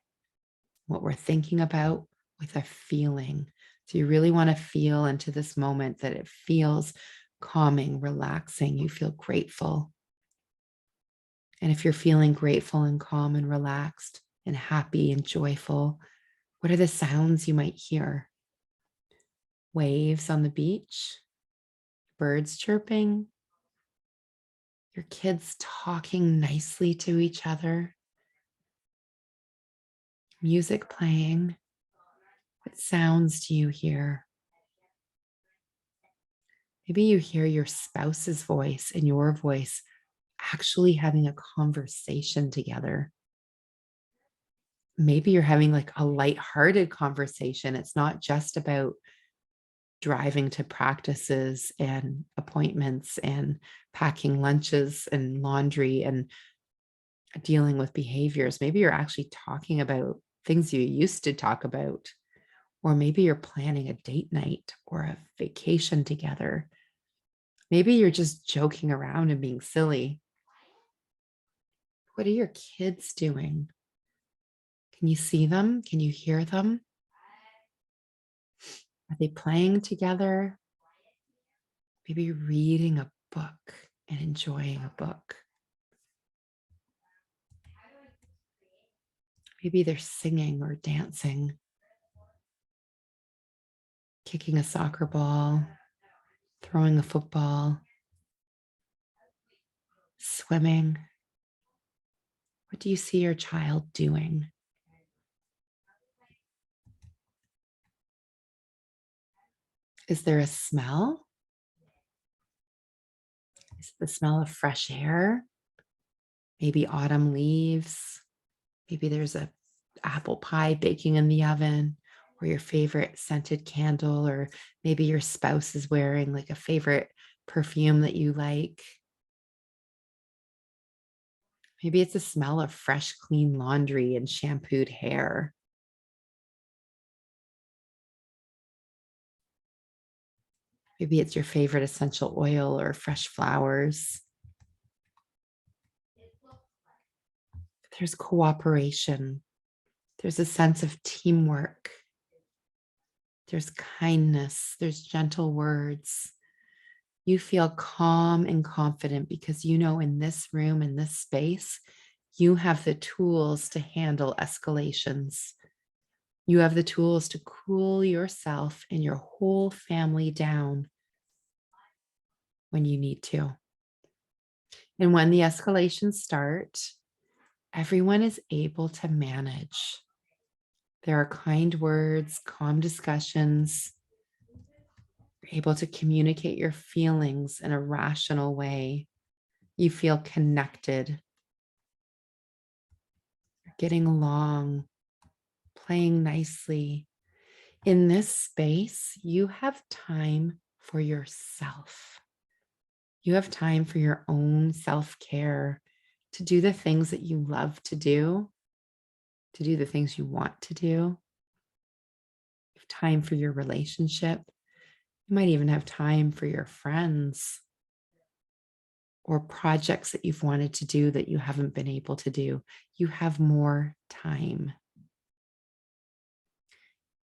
what we're thinking about with a feeling. So you really want to feel into this moment that it feels calming, relaxing. You feel grateful. And if you're feeling grateful and calm and relaxed and happy and joyful, what are the sounds you might hear? Waves on the beach, birds chirping, your kids talking nicely to each other, music playing. What sounds do you hear? Maybe you hear your spouse's voice and your voice actually having a conversation together. Maybe you're having like a lighthearted conversation. It's not just about driving to practices and appointments and packing lunches and laundry and dealing with behaviors. Maybe you're actually talking about things you used to talk about, or maybe you're planning a date night or a vacation together. Maybe you're just joking around and being silly. What are your kids doing? Can you see them? Can you hear them? Are they playing together? Maybe reading a book and enjoying a book. Maybe they're singing or dancing, kicking a soccer ball, throwing a football, swimming. What do you see your child doing? Is there a smell? Is it the smell of fresh air? Maybe autumn leaves. Maybe there's a apple pie baking in the oven, or your favorite scented candle, or maybe your spouse is wearing like a favorite perfume that you like. Maybe it's the smell of fresh, clean laundry and shampooed hair. Maybe it's your favorite essential oil or fresh flowers. There's cooperation. There's a sense of teamwork. There's kindness. There's gentle words. You feel calm and confident because you know in this room, in this space, you have the tools to handle escalations. You have the tools to cool yourself and your whole family down when you need to. And when the escalations start, everyone is able to manage. There are kind words, calm discussions. You're able to communicate your feelings in a rational way. You feel connected, you're getting along, playing nicely. In this space, you have time for yourself. You have time for your own self-care, to do the things that you love to do the things you want to do. You have time for your relationship. You might even have time for your friends or projects that you've wanted to do that you haven't been able to do. You have more time.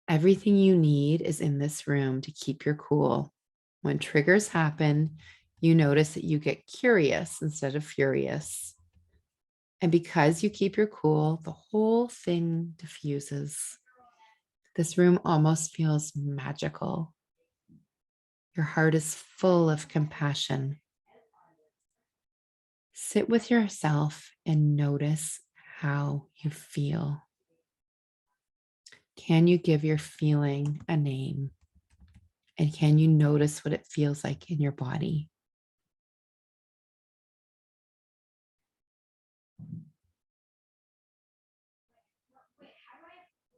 Everything you need is in this room to keep your cool. When triggers happen, you notice that you get curious instead of furious. And because you keep your cool, the whole thing diffuses. This room almost feels magical. Your heart is full of compassion. Sit with yourself and notice how you feel. Can you give your feeling a name? And can you notice what it feels like in your body?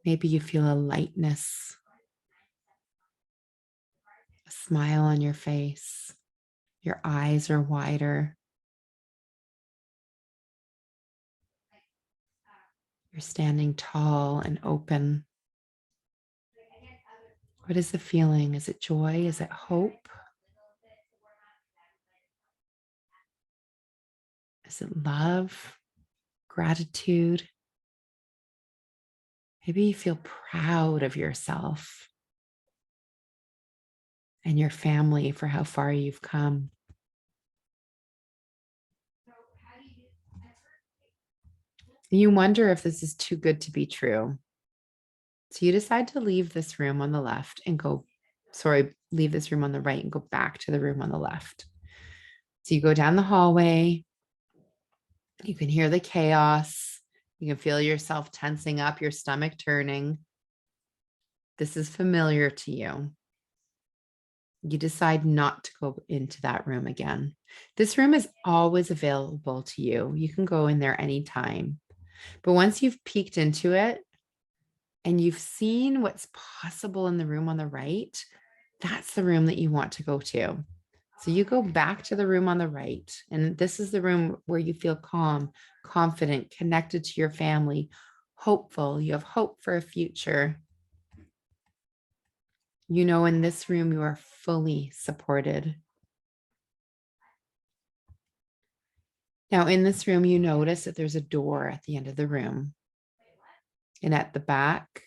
Maybe you feel a lightness, a smile on your face. Your eyes are wider. You're standing tall and open. What is the feeling? Is it joy? Is it hope? Is it love? Gratitude? Maybe you feel proud of yourself and your family for how far you've come. You wonder if this is too good to be true. So you decide to leave this room on the left and leave this room on the right and go back to the room on the left. So you go down the hallway. You can hear the chaos. You can feel yourself tensing up, your stomach turning. This is familiar to you. You decide not to go into that room again. This room is always available to you. You can go in there anytime. But once you've peeked into it and you've seen what's possible in the room on the right, that's the room that you want to go to. So you go back to the room on the right, and this is the room where you feel calm, confident, connected to your family, hopeful. You have hope for a future. You know, in this room, you are fully supported. Now, in this room, you notice that there's a door at the end of the room. And at the back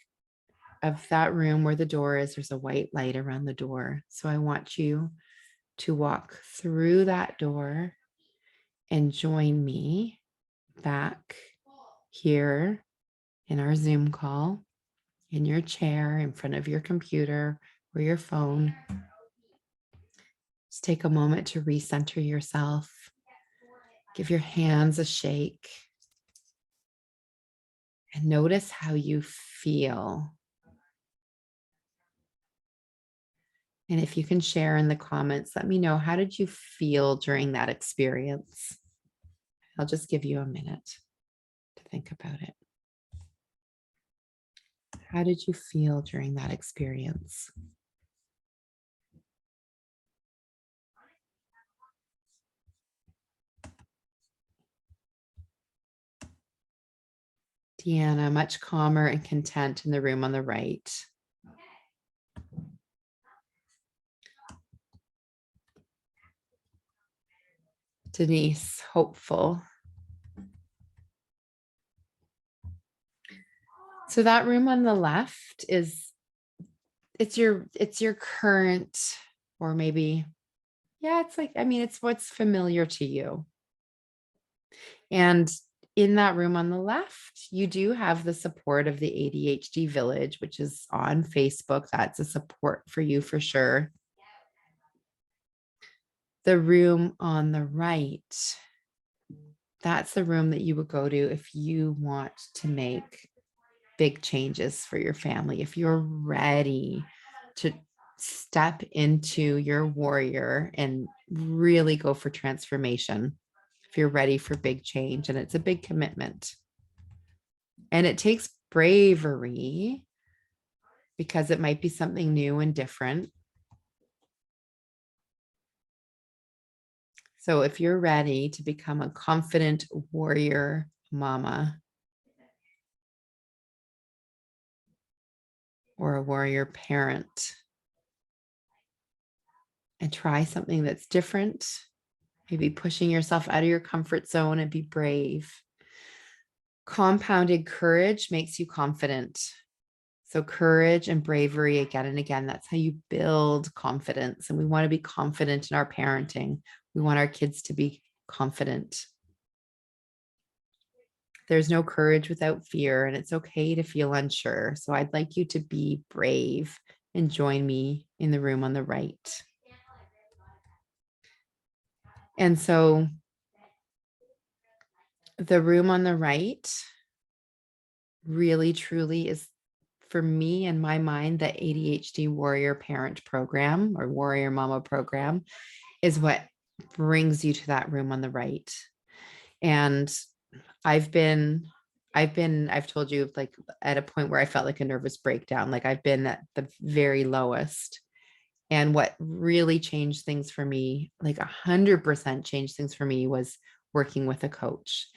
of that room where the door is, there's a white light around the door. So I want you to walk through that door and join me back here in our Zoom call, in your chair, in front of your computer or your phone. Just take a moment to recenter yourself. Give your hands a shake. And notice how you feel. And if you can share in the comments, let me know, how did you feel during that experience? I'll just give you a minute to think about it. How did you feel during that experience? Deanna, much calmer and content in the room on the right. Denise, hopeful. So that room on the left is, it's your current, or maybe, yeah, it's like, I mean, it's what's familiar to you. And in that room on the left, you do have the support of the ADHD Village, which is on Facebook. That's a support for you for sure. The room on the right, that's the room that you would go to if you want to make big changes for your family, if you're ready to step into your warrior and really go for transformation, if you're ready for big change, and it's a big commitment. And it takes bravery because it might be something new and different. So if you're ready to become a confident warrior mama or a warrior parent, and try something that's different, maybe pushing yourself out of your comfort zone and be brave. Compounded courage makes you confident. So courage and bravery again and again, that's how you build confidence. And we want to be confident in our parenting. We want our kids to be confident. There's no courage without fear, and it's okay to feel unsure. So I'd like you to be brave and join me in the room on the right. And so the room on the right really truly is, for me in my mind, the ADHD warrior parent program or warrior mama program is what brings you to that room on the right. And I've told you, like, at a point where I felt like a nervous breakdown, like I've been at the very lowest. And what really changed things for me, like 100% changed things for me, was working with a coach.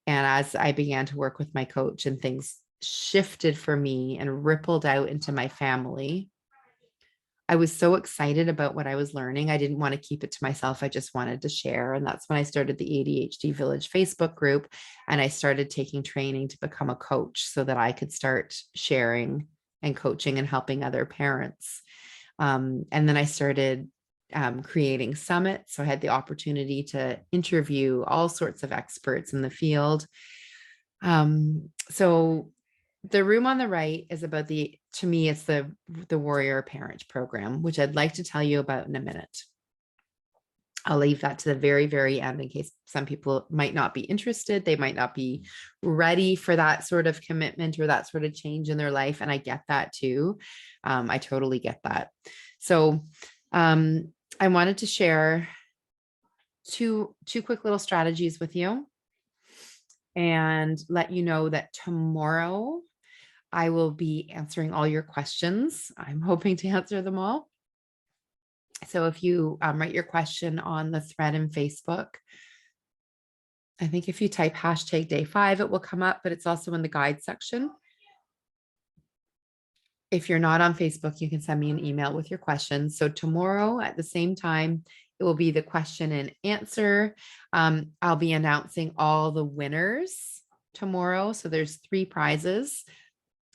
And as I began to work with my coach and things shifted for me and rippled out into my family, I was so excited about what I was learning. I didn't want to keep it to myself. I just wanted to share. And that's when I started the ADHD Village Facebook group. And I started taking training to become a coach so that I could start sharing and coaching and helping other parents. And then I started creating summits. So I had the opportunity to interview all sorts of experts in the field. So the room on the right is about to me, it's the Warrior Parent program, which I'd like to tell you about in a minute. I'll leave that to the very, very end in case some people might not be interested. They might not be ready for that sort of commitment or that sort of change in their life. And I get that too. I totally get that. So I wanted to share two quick little strategies with you and let you know that tomorrow I will be answering all your questions. I'm hoping to answer them all. So if you write your question on the thread in Facebook, I think if you type hashtag day 5, it will come up, but it's also in the guide section. If you're not on Facebook, you can send me an email with your questions. So tomorrow at the same time, it will be the question and answer. I'll be announcing all the winners tomorrow. So there's 3 prizes.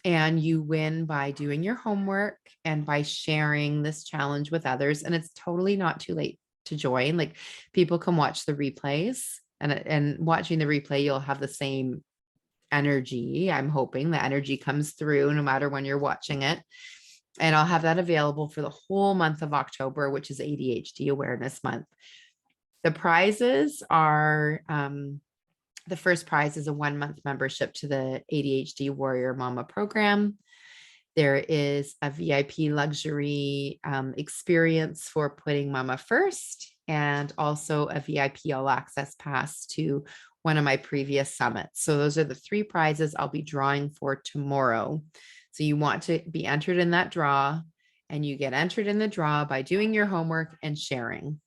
And you win by doing your homework and by sharing this challenge with others. And it's totally not too late to join. Like, people can watch the replays, and watching the replay, you'll have the same energy. I'm hoping the energy comes through no matter when you're watching it. And I'll have that available for the whole month of October, which is ADHD Awareness Month. The prizes are, the first prize is a 1-month membership to the ADHD Warrior Mama program. There is a VIP luxury experience for putting mama first, and also a VIP all access pass to one of my previous summits. So those are the 3 prizes I'll be drawing for tomorrow. So you want to be entered in that draw, and you get entered in the draw by doing your homework and sharing.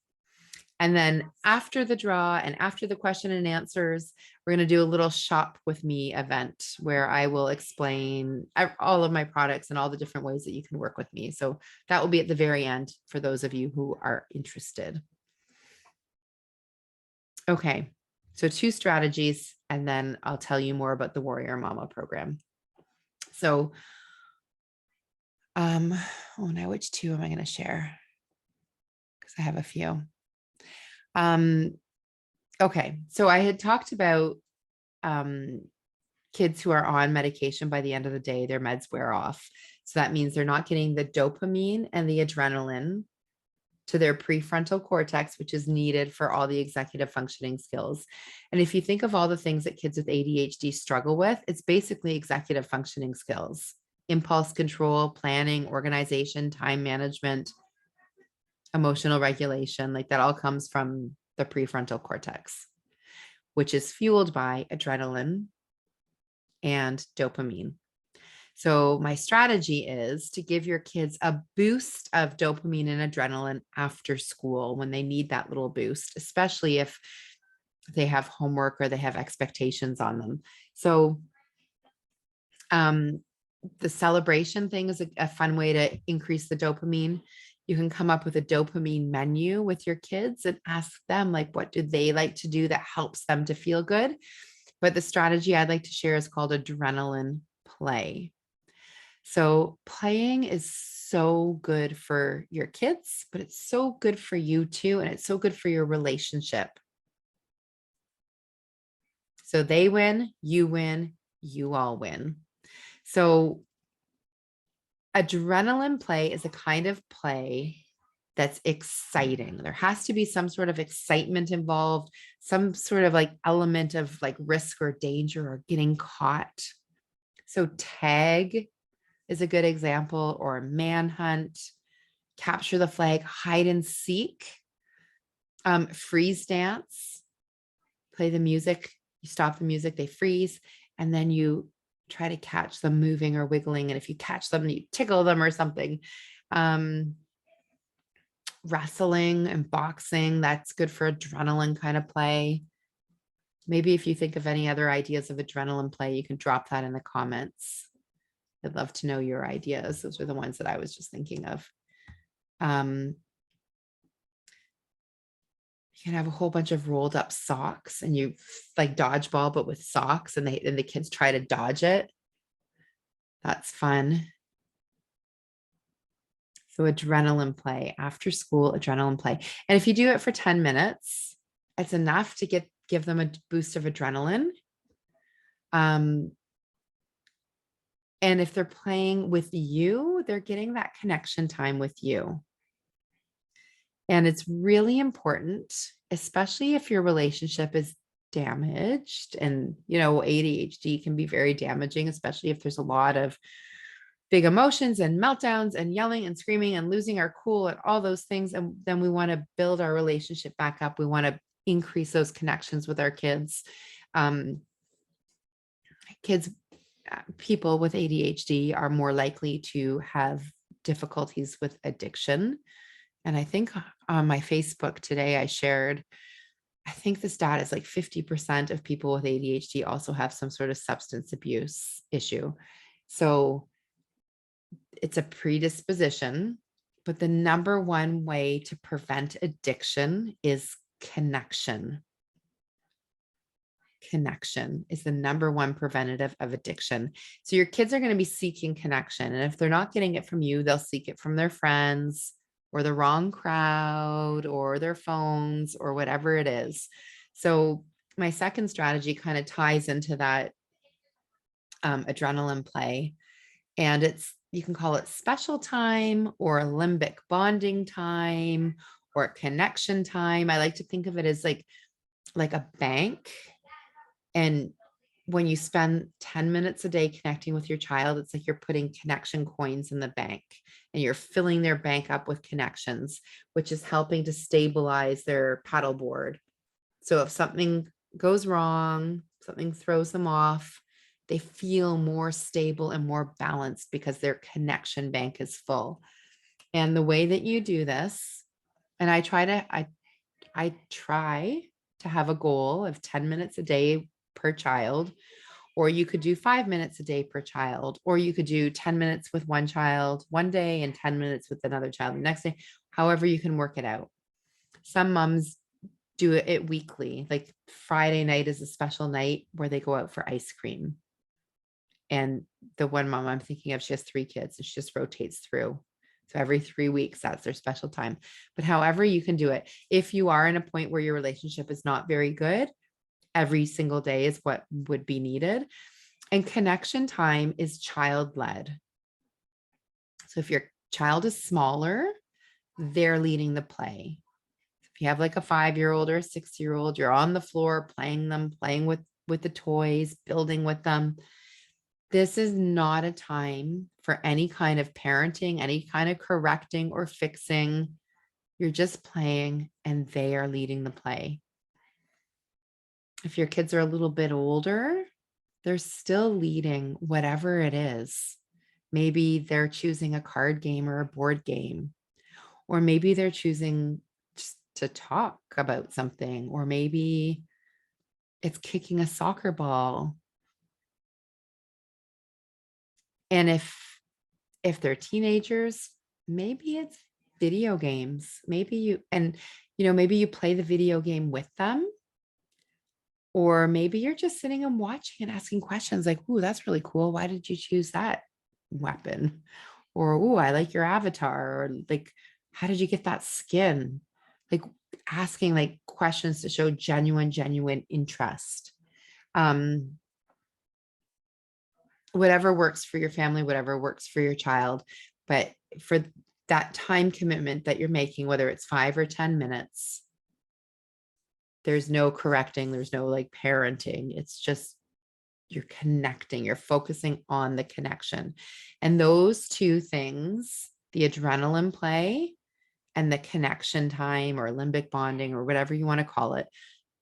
And then after the draw and after the question and answers, we're going to do a little shop with me event where I will explain all of my products and all the different ways that you can work with me. So that will be at the very end for those of you who are interested. Okay, so 2 strategies, and then I'll tell you more about the Warrior Mama program. So, now which 2 am I going to share? Because I have a few. Okay, so I had talked about kids who are on medication. By the end of the day, their meds wear off. So that means they're not getting the dopamine and the adrenaline to their prefrontal cortex, which is needed for all the executive functioning skills. And if you think of all the things that kids with ADHD struggle with, it's basically executive functioning skills: impulse control, planning, organization, time management, emotional regulation. Like that all comes from the prefrontal cortex, which is fueled by adrenaline and dopamine. So my strategy is to give your kids a boost of dopamine and adrenaline after school when they need that little boost, especially if they have homework or they have expectations on them. So the celebration thing is a fun way to increase the dopamine. You can come up with a dopamine menu with your kids and ask them, like, what do they like to do that helps them to feel good? But the strategy I'd like to share is called adrenaline play. So playing is so good for your kids, but it's so good for you too. And it's so good for your relationship. So they win, you all win. So adrenaline play is a kind of play that's exciting. There has to be some sort of excitement involved, some sort of like element of like risk or danger or getting caught. So tag is a good example, or manhunt, capture the flag, hide and seek, freeze dance, play the music, you stop the music, they freeze, and then you try to catch them moving or wiggling. And if you catch them, you tickle them or something. Wrestling and boxing, that's good for adrenaline kind of play. Maybe if you think of any other ideas of adrenaline play, you can drop that in the comments. I'd love to know your ideas. Those are the ones that I was just thinking of. You can have a whole bunch of rolled up socks and you like dodgeball, but with socks, and the kids try to dodge it. That's fun. So adrenaline play, after school adrenaline play. And if you do it for 10 minutes, it's enough to give them a boost of adrenaline. And if they're playing with you, they're getting that connection time with you. And it's really important, especially if your relationship is damaged. And, you know, ADHD can be very damaging, especially if there's a lot of big emotions and meltdowns and yelling and screaming and losing our cool and all those things. And then we want to build our relationship back up. We want to increase those connections with our kids. People with ADHD are more likely to have difficulties with addiction. And I think on my Facebook today, I shared, I think the stat is like 50% of people with ADHD also have some sort of substance abuse issue. So it's a predisposition, but the number one way to prevent addiction is connection. Connection is the number one preventative of addiction. So your kids are going to be seeking connection. And if they're not getting it from you, they'll seek it from their friends or the wrong crowd or their phones or whatever it is. So my second strategy kind of ties into that adrenaline play. And you can call it special time or limbic bonding time or connection time. I like to think of it as like a bank. And when you spend 10 minutes a day connecting with your child, it's like you're putting connection coins in the bank and you're filling their bank up with connections, which is helping to stabilize their paddleboard. So if something goes wrong, something throws them off, they feel more stable and more balanced because their connection bank is full. And the way that you do this, and I try to have a goal of 10 minutes a day per child, or you could do 5 minutes a day per child, or you could do 10 minutes with one child one day and 10 minutes with another child the next day, however you can work it out. Some moms do it weekly, like Friday night is a special night where they go out for ice cream. And the one mom I'm thinking of, she has 3 kids and she just rotates through. So every 3 weeks, that's their special time. But however you can do it, if you are in a point where your relationship is not very good, every single day is what would be needed. And connection time is child-led. So if your child is smaller, they're leading the play. If you have like a 5-year-old or a 6-year-old, you're on the floor playing them, playing with the toys, building with them. This is not a time for any kind of parenting, any kind of correcting or fixing. You're just playing and they are leading the play. If your kids are a little bit older, they're still leading whatever it is. Maybe they're choosing a card game or a board game, or maybe they're choosing just to talk about something, or maybe it's kicking a soccer ball. And if they're teenagers, maybe it's video games. Maybe you play the video game with them, or maybe you're just sitting and watching and asking questions like, "Ooh, that's really cool. Why did you choose that weapon?" Or, "Ooh, I like your avatar," or like, "How did you get that skin?" Like asking like questions to show genuine interest. Whatever works for your family, whatever works for your child. But for that time commitment that you're making, whether it's 5 or 10 minutes, there's no correcting, there's no like parenting. It's just you're connecting, you're focusing on the connection. And those two things, the adrenaline play and the connection time or limbic bonding or whatever you want to call it,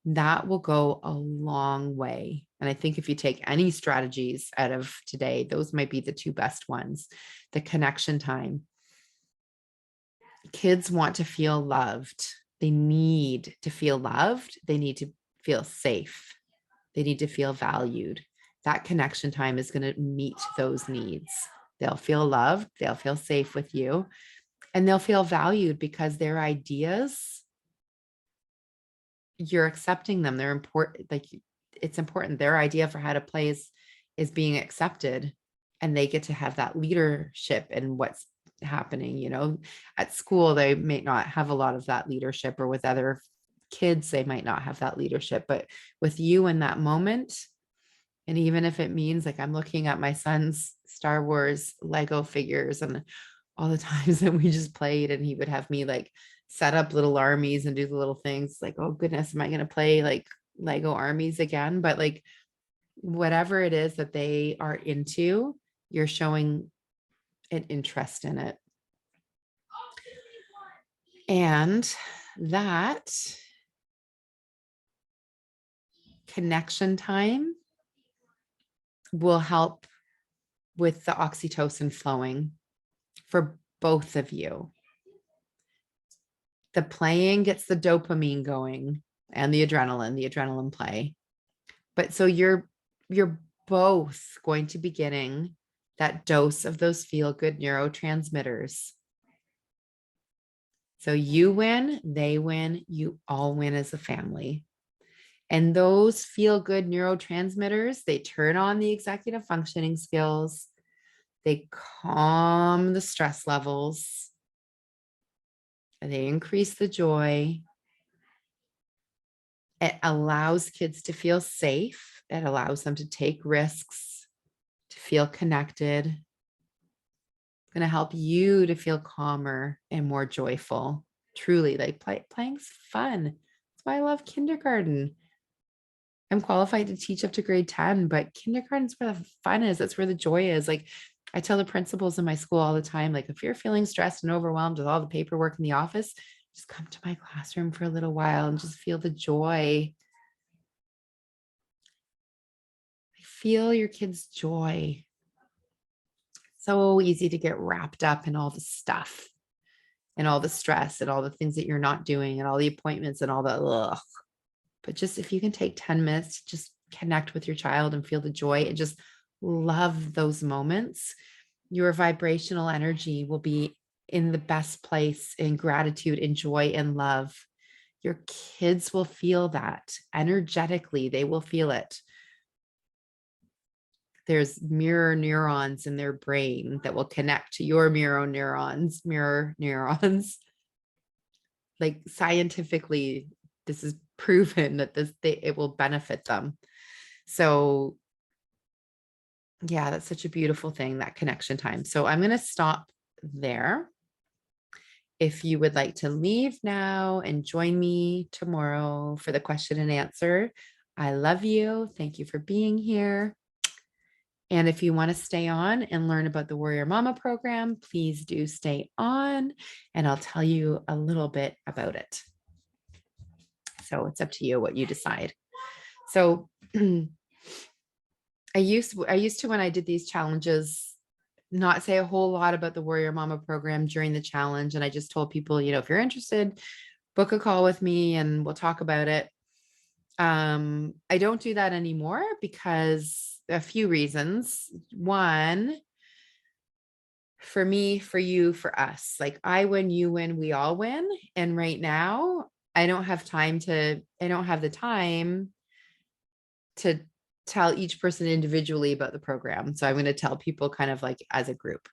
that will go a long way. And I think if you take any strategies out of today, those might be the two best ones. The connection time. Kids want to feel loved. They need to feel loved. They need to feel safe. They need to feel valued. That connection time is going to meet those needs. They'll feel loved. They'll feel safe with you. And they'll feel valued because their ideas, you're accepting them. They're important. Like it's important. Their idea for how to play is being accepted, and they get to have that leadership in what's happening. At school, they may not have a lot of that leadership, or with other kids, they might not have that leadership, but with you in that moment, and even if it means like I'm looking at my son's Star Wars Lego figures and all the times that we just played, and he would have me like set up little armies and do the little things like, oh goodness, am I going to play like Lego armies again? But like whatever it is that they are into, you're showing an interest in it. And that connection time will help with the oxytocin flowing for both of you. The playing gets the dopamine going and the adrenaline play. But so you're both going to be getting that dose of those feel-good neurotransmitters. So you win, they win, you all win as a family. And those feel-good neurotransmitters, they turn on the executive functioning skills. They calm the stress levels. And they increase the joy. It allows kids to feel safe. It allows them to take risks, to feel connected. It's going to help you to feel calmer and more joyful. Truly, like playing's fun. That's why I love kindergarten. I'm qualified to teach up to grade 10, but kindergarten's where the fun is. That's where the joy is. Like I tell the principals in my school all the time, like if you're feeling stressed and overwhelmed with all the paperwork in the office, just come to my classroom for a little while and just feel the joy. Feel your kids' joy. So easy to get wrapped up in all the stuff and all the stress and all the things that you're not doing and all the appointments and all the ugh. But just if you can take 10 minutes to just connect with your child and feel the joy and just love those moments, your vibrational energy will be in the best place in gratitude and joy and love. Your kids will feel that energetically. They will feel it. There's mirror neurons in their brain that will connect to your mirror neurons. Like scientifically, this is proven that it will benefit them. So yeah, that's such a beautiful thing, that connection time. So I'm going to stop there. If you would like to leave now and join me tomorrow for the question and answer, I love you. Thank you for being here. And if you want to stay on and learn about the Warrior Mama program, please do stay on and I'll tell you a little bit about it. So it's up to you what you decide. So I used to, when I did these challenges, not say a whole lot about the Warrior Mama program during the challenge. And I just told people, if you're interested, book a call with me and we'll talk about it. I don't do that anymore because a few reasons. One, for me, for you, for us, like I win, you win, we all win. And right now, I don't have the time to tell each person individually about the program. So I'm going to tell people kind of like as a group.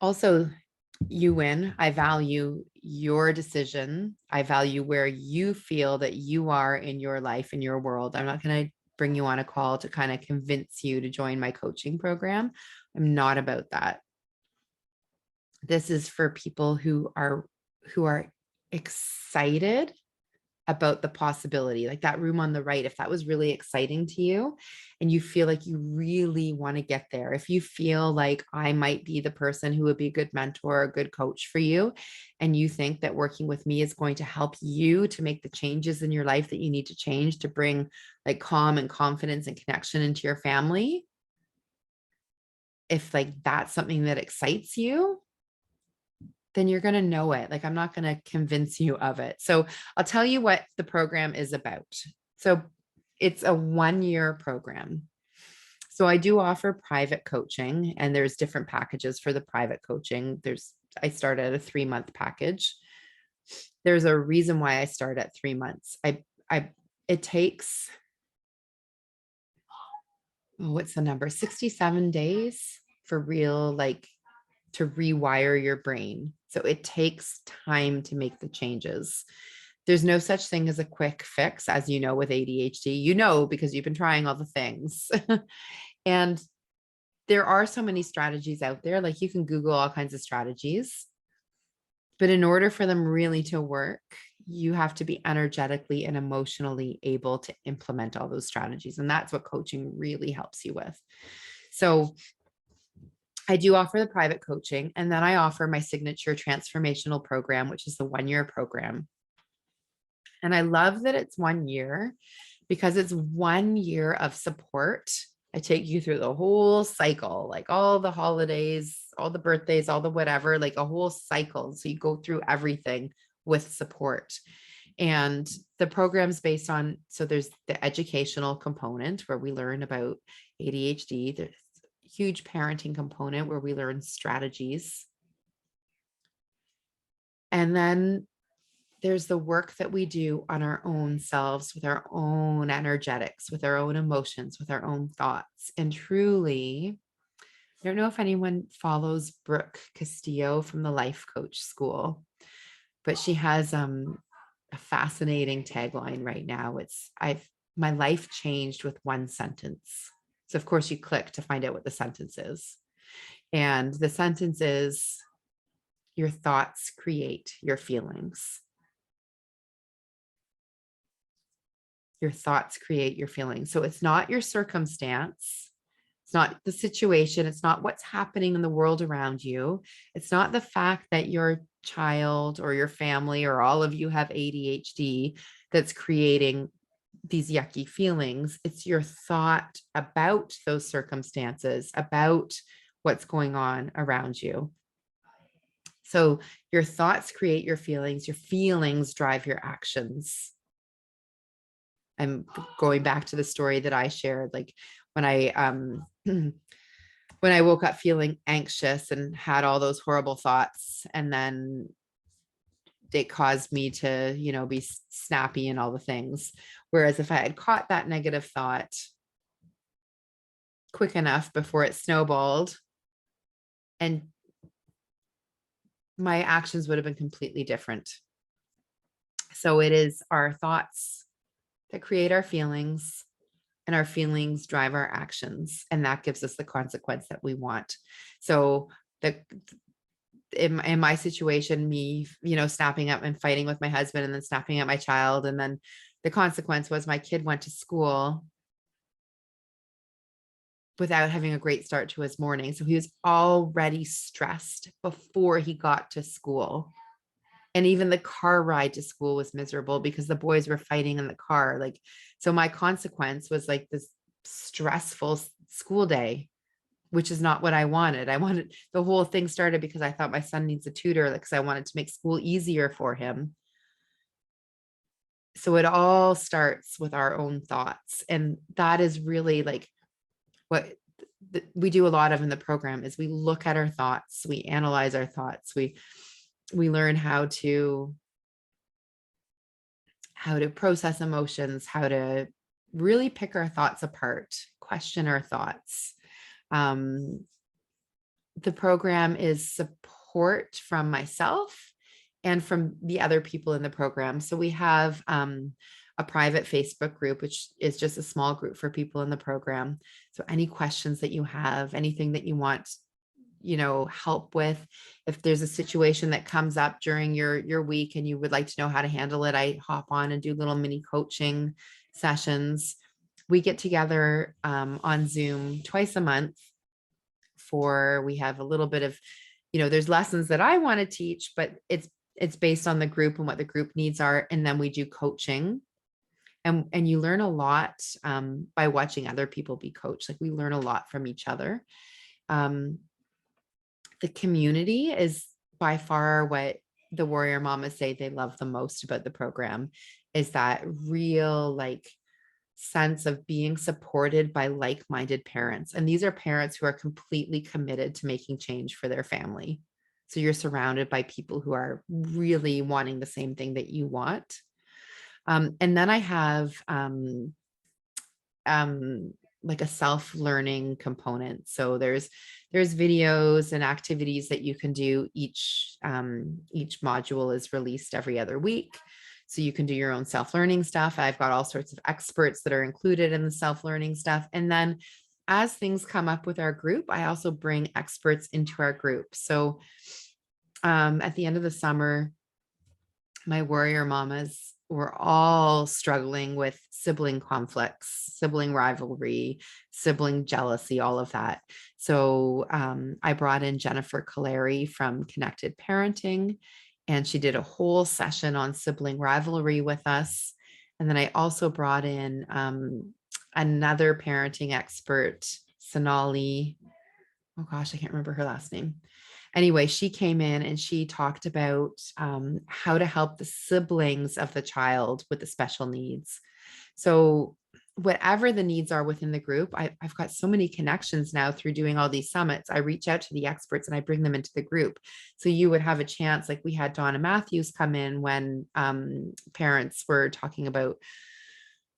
Also, you win. I value your decision. I value where you feel that you are in your life, in your world. I'm not going to bring you on a call to kind of convince you to join my coaching program. I'm not about that. This is for people who are excited about the possibility, like that room on the right. If that was really exciting to you and you feel like you really want to get there, if you feel like I might be the person who would be a good mentor, a good coach for you, and you think that working with me is going to help you to make the changes in your life that you need to change to bring like calm and confidence and connection into your family, if like that's something that excites you, then you're going to know it. Like, I'm not going to convince you of it. So I'll tell you what the program is about. So it's a 1-year program. So I do offer private coaching and there's different packages for the private coaching. I start at a 3-month package. There's a reason why I start at 3 months. It takes, what's the number? 67 days for real, like to rewire your brain. So it takes time to make the changes. There's no such thing as a quick fix, as you know, with ADHD, because you've been trying all the things. And there are so many strategies out there, like you can Google all kinds of strategies. But in order for them really to work, you have to be energetically and emotionally able to implement all those strategies. And that's what coaching really helps you with. So I do offer the private coaching, and then I offer my signature transformational program, which is the 1-year program. And I love that it's 1 year because it's 1 year of support. I take you through the whole cycle, like all the holidays, all the birthdays, all the whatever, like a whole cycle. So you go through everything with support. And the program's based on, so there's the educational component where we learn about ADHD. There's a huge parenting component where we learn strategies. And then there's the work that we do on our own selves, with our own energetics, with our own emotions, with our own thoughts. And truly, I don't know if anyone follows Brooke Castillo from the Life Coach School, but she has a fascinating tagline right now. It's my life changed with one sentence. So of course you click to find out what the sentence is. And the sentence is, your thoughts create your feelings. Your thoughts create your feelings. So it's not your circumstance. It's not the situation. It's not what's happening in the world around you. It's not the fact that your child or your family or all of you have ADHD that's creating these yucky feelings. It's your thought about those circumstances, about what's going on around you. So your thoughts create your feelings drive your actions. I'm going back to the story that I shared, like when I woke up feeling anxious and had all those horrible thoughts, and then it caused me to, be snappy and all the things. Whereas if I had caught that negative thought quick enough before it snowballed, and my actions would have been completely different. So it is our thoughts that create our feelings. and our feelings drive our actions, and that gives us the consequence that we want. So the in my situation, me, snapping up and fighting with my husband and then snapping at my child, and then the consequence was my kid went to school without having a great start to his morning. So he was already stressed before he got to school. And even the car ride to school was miserable because the boys were fighting in the car. Like, so my consequence was like this stressful school day, which is not what I wanted. I wanted, the whole thing started because I thought my son needs a tutor, because I wanted to make school easier for him. So it all starts with our own thoughts. And that is really like what we do a lot of in the program, is we look at our thoughts, we analyze our thoughts, we learn how to process emotions, how to really pick our thoughts apart, question our thoughts. The program is support from myself and from the other people in the program. So we have a private Facebook group, which is just a small group for people in the program. So any questions that you have, anything that you want, help with, if there's a situation that comes up during your week and you would like to know how to handle it, I hop on and do little mini coaching sessions. We get together on Zoom twice a month we have a little bit of, there's lessons that I want to teach, but it's based on the group and what the group needs are. And then we do coaching, and you learn a lot by watching other people be coached. Like, we learn a lot from each other. The community is by far what the warrior mamas say they love the most about the program, is that real sense of being supported by like-minded parents. And these are parents who are completely committed to making change for their family. So you're surrounded by people who are really wanting the same thing that you want. And then I have like a self-learning component. So there's videos and activities that you can do. Each module is released every other week. So you can do your own self-learning stuff. I've got all sorts of experts that are included in the self-learning stuff. And then as things come up with our group, I also bring experts into our group. So at the end of the summer, my warrior mamas were all struggling with sibling conflicts, sibling rivalry, sibling jealousy, all of that. So I brought in Jennifer Kaleri from Connected Parenting, and she did a whole session on sibling rivalry with us. And then I also brought in another parenting expert, Sonali. Oh gosh, I can't remember her last name. Anyway, she came in and she talked about how to help the siblings of the child with the special needs. So whatever the needs are within the group, I've got so many connections now through doing all these summits. I reach out to the experts and I bring them into the group. So you would have a chance, like we had Donna Matthews come in when parents were talking about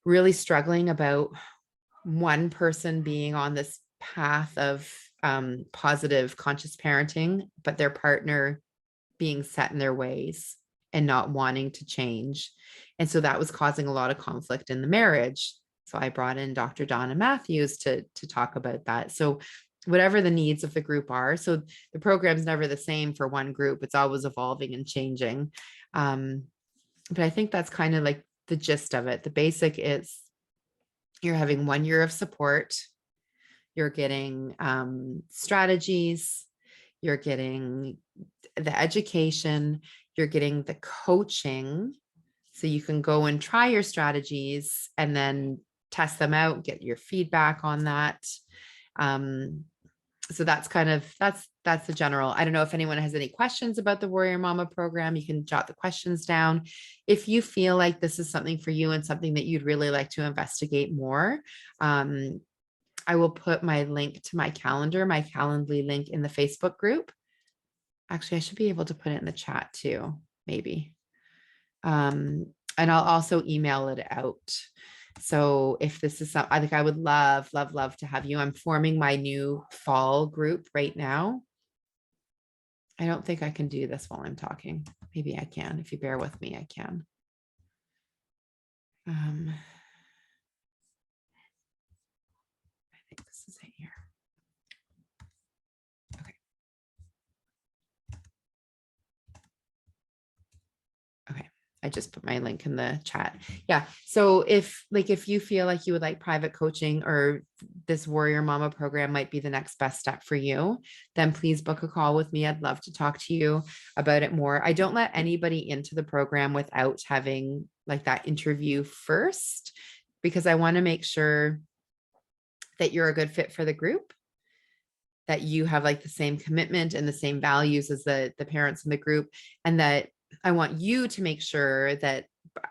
really struggling about one person being on this path of positive conscious parenting, but their partner being set in their ways and not wanting to change. And so that was causing a lot of conflict in the marriage. So I brought in Dr. Donna Matthews to talk about that. So whatever the needs of the group are. So the program's never the same for one group. It's always evolving and changing. But I think that's kind of like the gist of it. The basic is you're having 1 year of support. You're getting strategies. You're getting the education. You're getting the coaching. So you can go and try your strategies and then test them out, get your feedback on that. So that's kind of, that's the general. I don't know if anyone has any questions about the Warrior Mama program. You can jot the questions down. If you feel like this is something for you and something that you'd really like to investigate more, I will put my link to my calendar, my Calendly link in the Facebook group. Actually, I should be able to put it in the chat too, maybe. And I'll also email it out. So if this is something, I think I would love, love, love to have you. I'm forming my new fall group right now. I don't think I can do this while I'm talking. Maybe I can. If you bear with me, I can. I just put my link in the chat. Yeah. So if you feel like you would like private coaching, or this Warrior Mama program might be the next best step for you, then please book a call with me. I'd love to talk to you about it more. I don't let anybody into the program without having like that interview first, because I want to make sure that you're a good fit for the group, that you have like the same commitment and the same values as the parents in the group, and that I want you to make sure that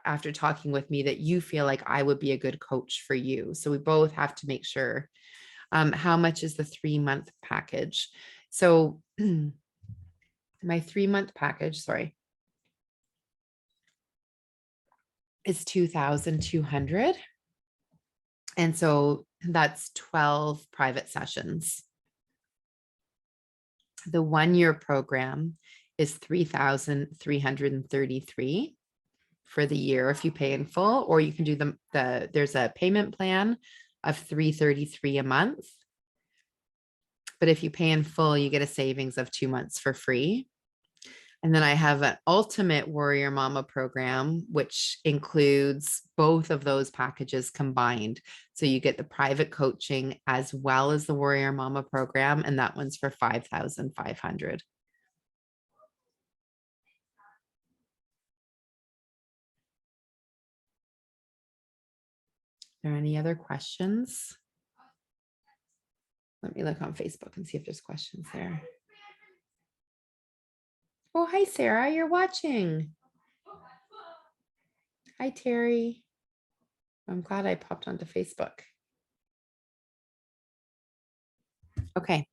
after talking with me that you feel like I would be a good coach for you. So we both have to make sure. How much is the 3-month package? So my 3-month package, sorry, is 2,200. And so that's 12 private sessions. The 1-year program is 3,333 for the year if you pay in full, or you can do there's a payment plan of 333 a month. But if you pay in full, you get a savings of 2 months for free. And then I have an Ultimate Warrior Mama program, which includes both of those packages combined. So you get the private coaching as well as the Warrior Mama program, and that one's for 5,500. Are there any other questions? Let me look on Facebook and see if there's questions there. Oh, hi, Sarah, you're watching. Hi, Terry. I'm glad I popped onto Facebook. Okay,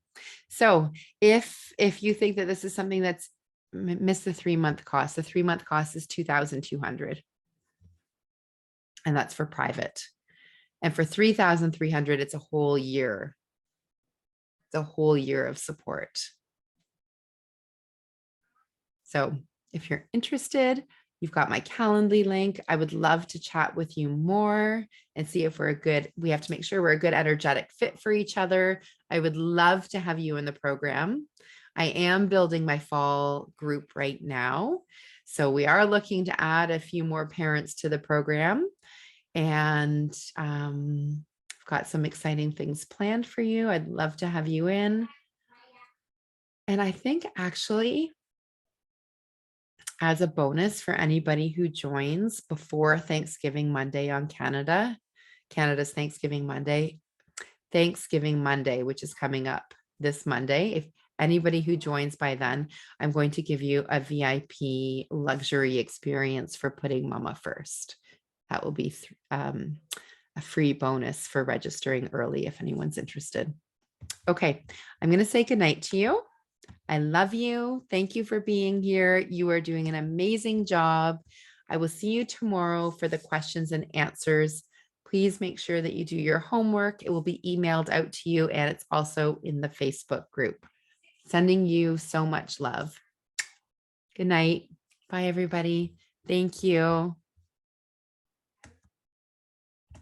so if you think that this is something that's missed the 3-month cost, the 3-month cost is 2,200, and that's for private. And for 3,300, it's a whole year. It's a whole year of support. So if you're interested, you've got my Calendly link. I would love to chat with you more and see if we have to make sure we're a good energetic fit for each other. I would love to have you in the program. I am building my fall group right now. So we are looking to add a few more parents to the program. And I've got some exciting things planned for you. I'd love to have you in. And I think actually, as a bonus for anybody who joins before Thanksgiving Monday on Canada's Thanksgiving Monday, which is coming up this Monday. If anybody who joins by then, I'm going to give you a VIP luxury experience for putting Mama first. That will be a free bonus for registering early if anyone's interested. Okay, I'm going to say goodnight to you. I love you. Thank you for being here. You are doing an amazing job. I will see you tomorrow for the questions and answers. Please make sure that you do your homework. It will be emailed out to you, and it's also in the Facebook group. Sending you so much love. Good night. Bye, everybody. Thank you.